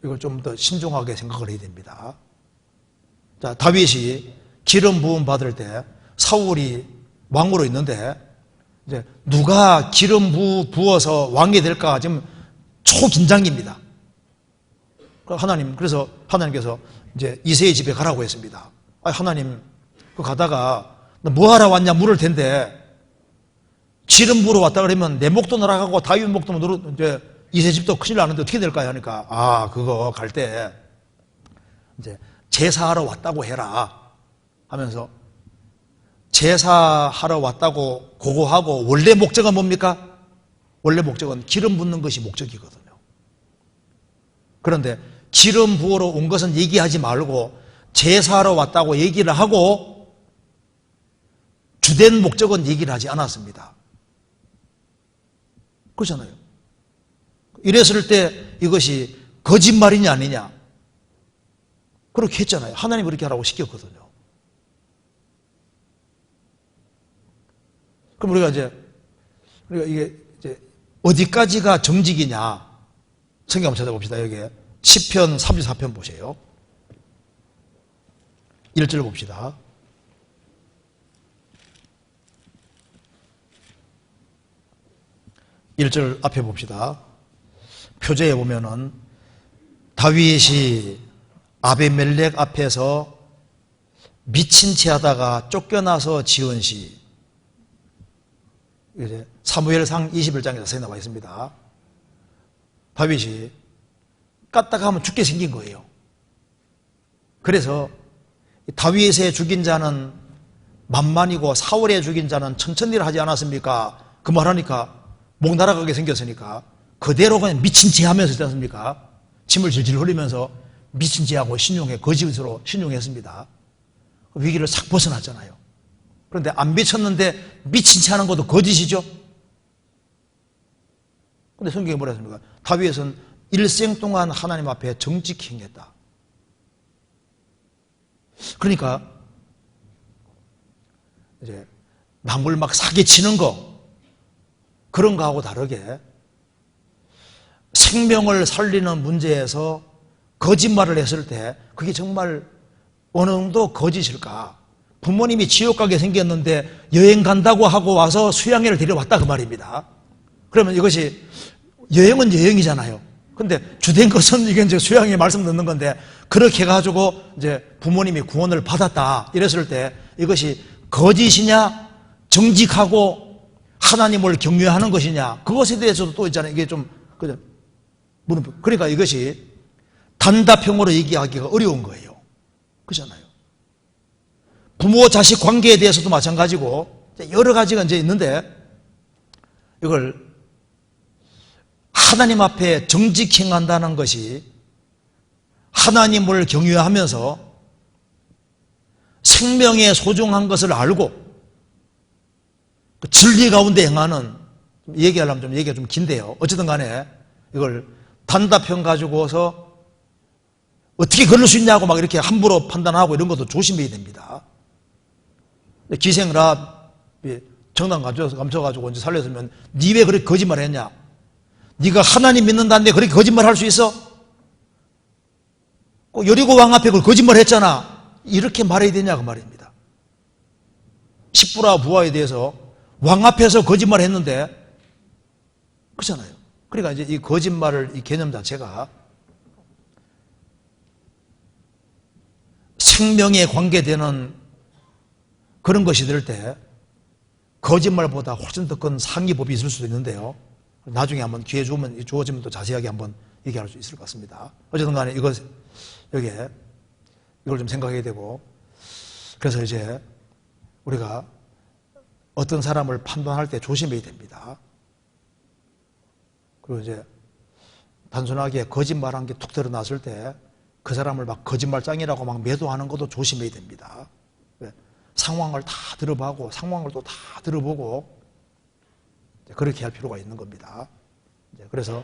이걸 좀 더 신중하게 생각을 해야 됩니다. 자, 다윗이 기름 부음 받을 때 사울이 왕으로 있는데 이제 누가 기름 부어서 왕이 될까 지금 초긴장입니다. 그래서 하나님께서 이제 이새의 집에 가라고 했습니다. 하나님, 가다가 너 뭐하러 왔냐 물을 텐데 기름 부으러 왔다 그러면 내 목도 날아가고 다윗 목도 이제 이새 집도 큰일 나는데 어떻게 될까요? 하니까 그거 갈 때 이제 제사하러 왔다고 해라 하면서 제사하러 왔다고 고고하고 원래 목적은 뭡니까? 원래 목적은 기름 붓는 것이 목적이거든요. 그런데 기름 부으러 온 것은 얘기하지 말고 제사하러 왔다고 얘기를 하고 주된 목적은 얘기를 하지 않았습니다. 그렇잖아요. 이랬을 때 이것이 거짓말이냐 아니냐? 그렇게 했잖아요. 하나님 그렇게 하라고 시켰거든요. 그럼 우리가 이게 이제 어디까지가 정직이냐? 성경 한번 찾아봅시다. 여기 시편 34편 보세요. 1절 봅시다. 1절 앞에 봅시다. 표제에 보면은 다윗이 아비멜렉 앞에서 미친 채 하다가 쫓겨나서 지은 시, 이제 사무엘상 21장에서 나와 있습니다. 다윗이 까딱하면 죽게 생긴 거예요. 그래서 다윗의 죽인 자는 만만이고 사울의 죽인 자는 천천히를 하지 않았습니까? 그 말하니까 목 날아가게 생겼으니까 그대로 그냥 미친 채 하면서 있지 않습니까? 침을 질질 흘리면서 미친 채 하고 신용해, 거짓으로 신용했습니다. 위기를 싹 벗어났잖아요. 그런데 안 미쳤는데 미친 채 하는 것도 거짓이죠? 근데 성경에 뭐라 했습니까? 다윗은 일생 동안 하나님 앞에 정직히 행했다. 그러니까 이제 남을 막 사기치는 거, 그런 거하고 다르게 생명을 살리는 문제에서 거짓말을 했을 때 그게 정말 어느 정도 거짓일까? 부모님이 지옥 가게 생겼는데 여행 간다고 하고 와서 수양회를 데려왔다 그 말입니다. 그러면 이것이 여행은 여행이잖아요. 근데 주된 것은 이게 이제 수양회 말씀 듣는 건데 그렇게 해가지고 이제 부모님이 구원을 받았다 이랬을 때 이것이 거짓이냐 정직하고 하나님을 경외하는 것이냐 그것에 대해서도 또 있잖아요. 이게 좀 그죠? 그러니까 이것이 단답형으로 얘기하기가 어려운 거예요. 그렇잖아요. 부모 자식 관계에 대해서도 마찬가지고 여러 가지가 이제 있는데 이걸 하나님 앞에 정직히 행한다는 것이 하나님을 경외하면서 생명의 소중한 것을 알고 그 진리 가운데 행하는, 얘기하려면 좀 얘기가 좀 긴데요. 어쨌든 간에 이걸 단답형 가지고서 어떻게 그럴 수 있냐고 막 이렇게 함부로 판단하고 이런 것도 조심해야 됩니다. 기생라 정당 감춰가지고 이제 살렸으면 니 왜 그렇게 거짓말 했냐? 네가 하나님 믿는다는데 그렇게 거짓말 할 수 있어? 꼭 여리고 왕 앞에 그걸 거짓말 했잖아. 이렇게 말해야 되냐 그 말입니다. 십부라 부하에 대해서 왕 앞에서 거짓말 했는데 그렇잖아요. 그러니까 이제 이 거짓말을 이 개념 자체가 생명에 관계되는 그런 것이 될 때 거짓말보다 훨씬 더 큰 상위법이 있을 수도 있는데요. 나중에 한번 기회 주어지면 또 자세하게 한번 얘기할 수 있을 것 같습니다. 어쨌든 간에 이걸 좀 생각해야 되고, 그래서 이제 우리가 어떤 사람을 판단할 때 조심해야 됩니다. 그리고 이제 단순하게 거짓말한 게 툭 드러났을 때 그 사람을 막 거짓말장이라고 막 매도하는 것도 조심해야 됩니다. 상황을 다 들어보고 상황을 또 다 들어보고 그렇게 할 필요가 있는 겁니다. 그래서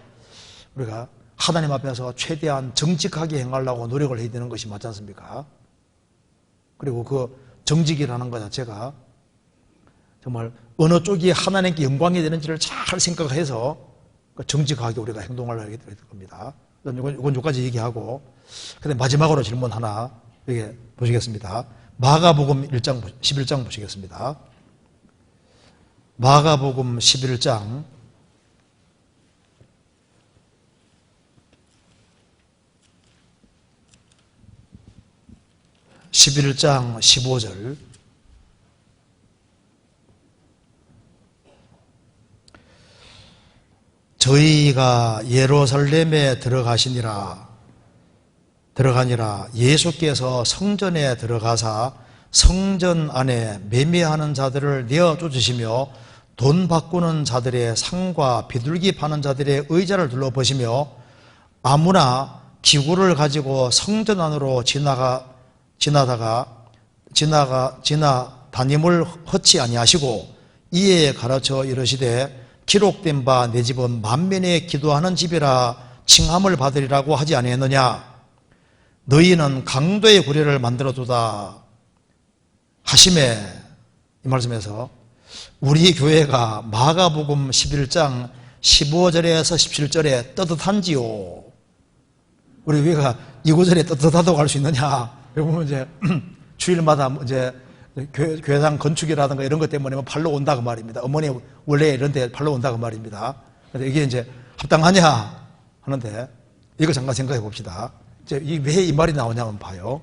우리가 하나님 앞에서 최대한 정직하게 행하려고 노력을 해야 되는 것이 맞지 않습니까? 그리고 그 정직이라는 것 자체가 정말 어느 쪽이 하나님께 영광이 되는지를 잘 생각해서 정직하게 우리가 행동을 하게 될 겁니다. 이건 여기까지 얘기하고, 근데 마지막으로 질문 하나 여기 보시겠습니다. 마가복음 1장 11장 보시겠습니다. 마가복음 11장 15절. 저희가 예루살렘에 들어가니라 예수께서 성전에 들어가사 성전 안에 매매하는 자들을 내어 쫓으시며 돈 바꾸는 자들의 상과 비둘기 파는 자들의 의자를 둘러보시며 아무나 기구를 가지고 성전 안으로 지나다님을 허치 아니하시고 이에 가르쳐 이르시되 기록된 바 내 집은 만민의 기도하는 집이라 칭함을 받으리라고 하지 아니했느냐. 너희는 강도의 구례를 만들어두다 하심에, 이 말씀에서 우리 교회가 마가복음 11장 15절에서 17절에 떳떳한지요. 우리 교회가 이 구절에 떳떳하다고 할 수 있느냐. 여기 보면 이제 주일마다 이제 교회당 건축이라든가 이런 것 때문에 팔러 온다 그 말입니다. 어머니 원래 이런 데 팔러 온다 그 말입니다. 그런데 이게 이제 합당하냐 하는데 이거 잠깐 생각해 봅시다. 이제 왜 이 말이 나오냐면 봐요.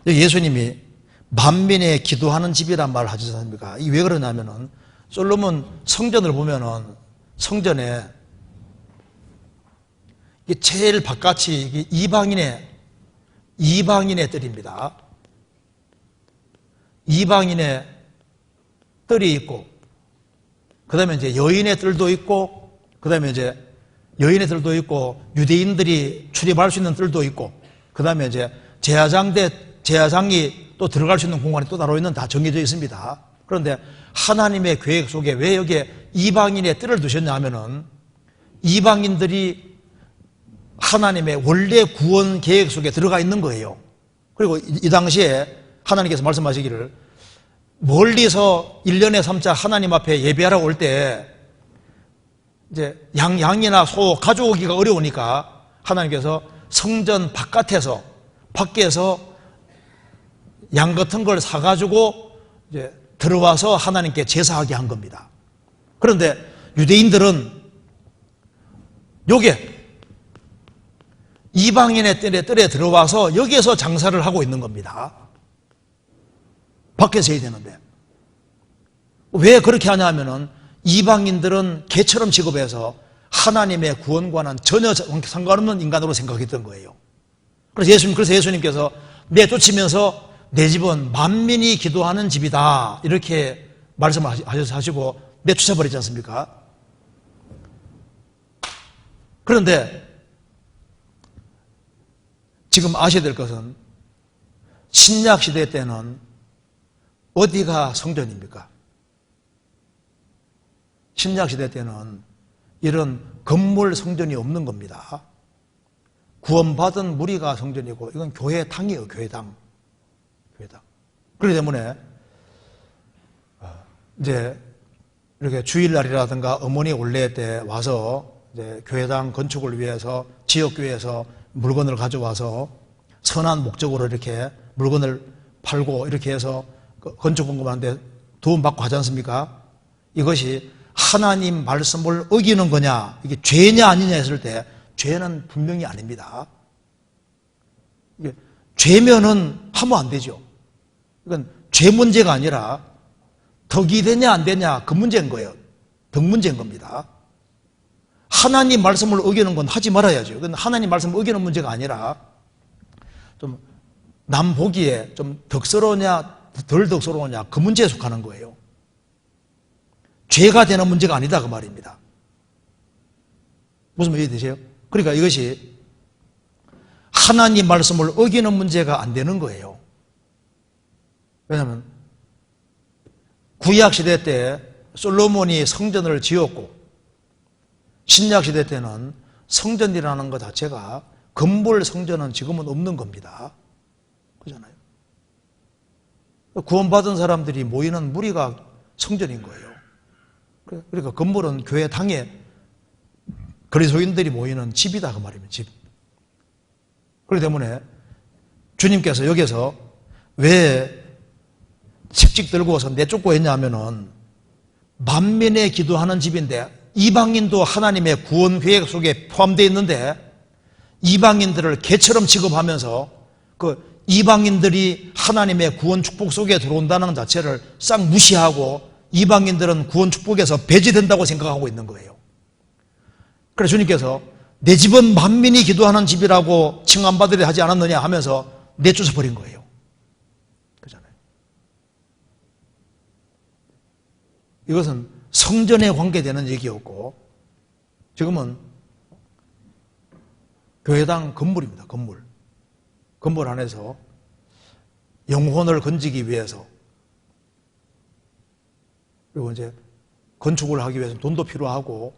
예수님이 만민의 기도하는 집이란 말을 하지 않습니까? 이게 왜 그러냐면은 솔로몬 성전을 보면은 성전에 이게 제일 바깥이 이게 이방인의 뜰입니다. 이방인의 뜰이 있고, 그 다음에 이제 여인의 뜰도 있고, 그 다음에 이제 여인의 뜰도 있고, 유대인들이 출입할 수 있는 뜰도 있고, 그 다음에 이제 제사장이 또 들어갈 수 있는 공간이 또 따로 있는 다 정해져 있습니다. 그런데 하나님의 계획 속에 왜 여기에 이방인의 뜰을 두셨냐 하면은 이방인들이 하나님의 원래 구원 계획 속에 들어가 있는 거예요. 그리고 이 당시에 하나님께서 말씀하시기를 멀리서 1년에 3차 하나님 앞에 예배하러 올 때 이제 양이나 소 가져오기가 어려우니까 하나님께서 성전 밖에서 양 같은 걸 사가지고 이제 들어와서 하나님께 제사하게 한 겁니다. 그런데 유대인들은 요게 이방인의 뜰에 들어와서 여기에서 장사를 하고 있는 겁니다. 밖에서 해야 되는데. 왜 그렇게 하냐 하면은 이방인들은 개처럼 취급해서 하나님의 구원과는 전혀 상관없는 인간으로 생각했던 거예요. 그래서 예수님께서 내쫓으면서 내 집은 만민이 기도하는 집이다 이렇게 말씀하시고 내쫓아버리지 않습니까? 그런데 지금 아셔야 될 것은 신약 시대 때는 어디가 성전입니까? 신약 시대 때는 이런 건물 성전이 없는 겁니다. 구원받은 무리가 성전이고 이건 교회당이에요. 교회당. 그렇기 때문에 이제 이렇게 주일날이라든가 어머니 올레 때 와서 이제 교회당 건축을 위해서 지역교회에서 물건을 가져와서 선한 목적으로 이렇게 물건을 팔고 이렇게 해서 건축공급하는데 도움 받고 하지 않습니까? 이것이 하나님 말씀을 어기는 거냐, 이게 죄냐 아니냐 했을 때 죄는 분명히 아닙니다. 이게 죄면은 하면 안 되죠. 이건 죄 문제가 아니라 덕이 되냐 안 되냐 그 문제인 거예요. 덕 문제인 겁니다. 하나님 말씀을 어기는 건 하지 말아야죠. 그건 하나님 말씀을 어기는 문제가 아니라 좀 남 보기에 좀 덕스러우냐 덜 덕스러우냐 그 문제에 속하는 거예요. 죄가 되는 문제가 아니다 그 말입니다. 무슨 말이 되세요? 그러니까 이것이 하나님 말씀을 어기는 문제가 안 되는 거예요. 왜냐하면 구약 시대 때 솔로몬이 성전을 지었고 신약 시대 때는 성전이라는 것 자체가 건물 성전은 지금은 없는 겁니다. 그렇잖아요. 구원받은 사람들이 모이는 무리가 성전인 거예요. 그러니까 건물은 교회 당에 그리스도인들이 모이는 집이다 그 말입니다. 집. 그렇기 때문에 주님께서 여기서 왜 책찍 들고서 내쫓고 했냐면은 만민의 기도하는 집인데 이방인도 하나님의 구원 계획 속에 포함되어 있는데 이방인들을 개처럼 취급하면서 그 이방인들이 하나님의 구원 축복 속에 들어온다는 자체를 싹 무시하고 이방인들은 구원 축복에서 배제된다고 생각하고 있는 거예요. 그래서 주님께서 내 집은 만민이 기도하는 집이라고 칭함받으려 하지 않았느냐 하면서 내쫓아 버린 거예요. 이것은 성전에 관계되는 얘기였고, 지금은 교회당 건물입니다. 건물 안에서 영혼을 건지기 위해서, 그리고 이제 건축을 하기 위해서 돈도 필요하고,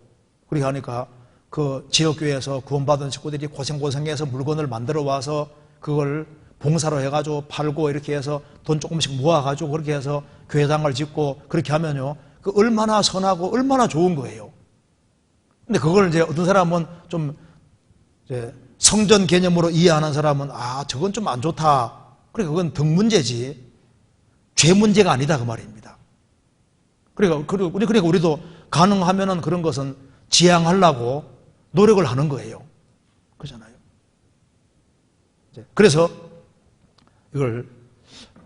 그렇게 하니까 그 지역교회에서 구원받은 식구들이 고생해서 물건을 만들어 와서 그걸 봉사로 해가지고 팔고 이렇게 해서 돈 조금씩 모아가지고 그렇게 해서 교회당을 짓고 그렇게 하면요, 그 얼마나 선하고 얼마나 좋은 거예요. 근데 그걸 이제 어떤 사람은 좀 이제 성전 개념으로 이해하는 사람은 저건 좀 안 좋다. 그러니까 그건 덕 문제지 죄 문제가 아니다 그 말입니다. 그러니까 우리도 가능하면은 그런 것은 지향하려고 노력을 하는 거예요. 그렇잖아요. 그래서 이걸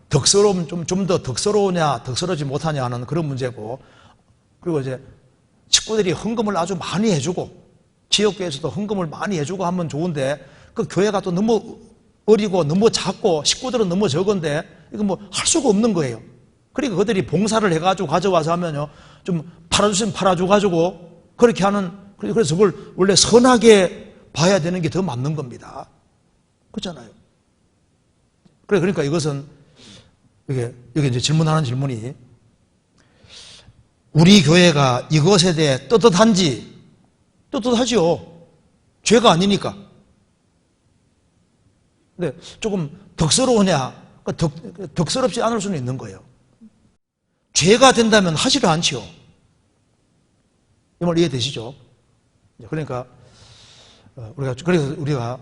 덕스러움 좀 더 덕스러우냐 덕스러우지 못하냐 하는 그런 문제고, 그리고 이제 식구들이 헌금을 아주 많이 해주고 지역교회에서도 헌금을 많이 해주고 하면 좋은데, 그 교회가 또 너무 어리고 너무 작고 식구들은 너무 적은데 이거 뭐 할 수가 없는 거예요. 그러니까 그들이 봉사를 해가지고 가져와서 하면요, 좀 팔아주시면 팔아줘가지고 그렇게 하는, 그래서 그걸 원래 선하게 봐야 되는 게 더 맞는 겁니다. 그렇잖아요. 그러니까 이것은 이게 이제 질문하는 질문이, 우리 교회가 이것에 대해 떳떳한지? 떳떳하지요. 죄가 아니니까. 근데 조금 덕스러우냐? 덕스럽지 않을 수는 있는 거예요. 죄가 된다면 하지를 않지요. 이 말 이해되시죠? 그러니까 그래서 우리가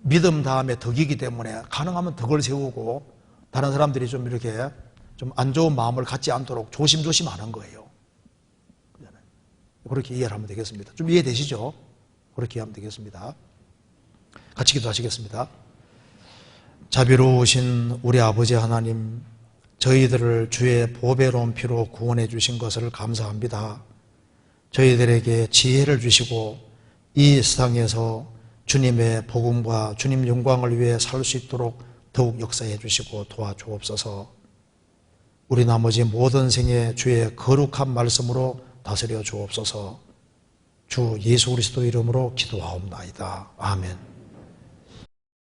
믿음 다음에 덕이기 때문에 가능하면 덕을 세우고 다른 사람들이 좀 이렇게 좀 안 좋은 마음을 갖지 않도록 조심조심 하는 거예요. 그렇게 이해를 하면 되겠습니다. 좀 이해되시죠? 그렇게 이해하면 되겠습니다. 같이 기도하시겠습니다. 자비로우신 우리 아버지 하나님, 저희들을 주의 보배로운 피로 구원해 주신 것을 감사합니다. 저희들에게 지혜를 주시고 이 세상에서 주님의 복음과 주님 영광을 위해 살 수 있도록 더욱 역사해 주시고 도와주옵소서. 우리 나머지 모든 생에 주의 거룩한 말씀으로 다스려 주옵소서. 주 예수 그리스도 이름으로 기도하옵나이다. 아멘.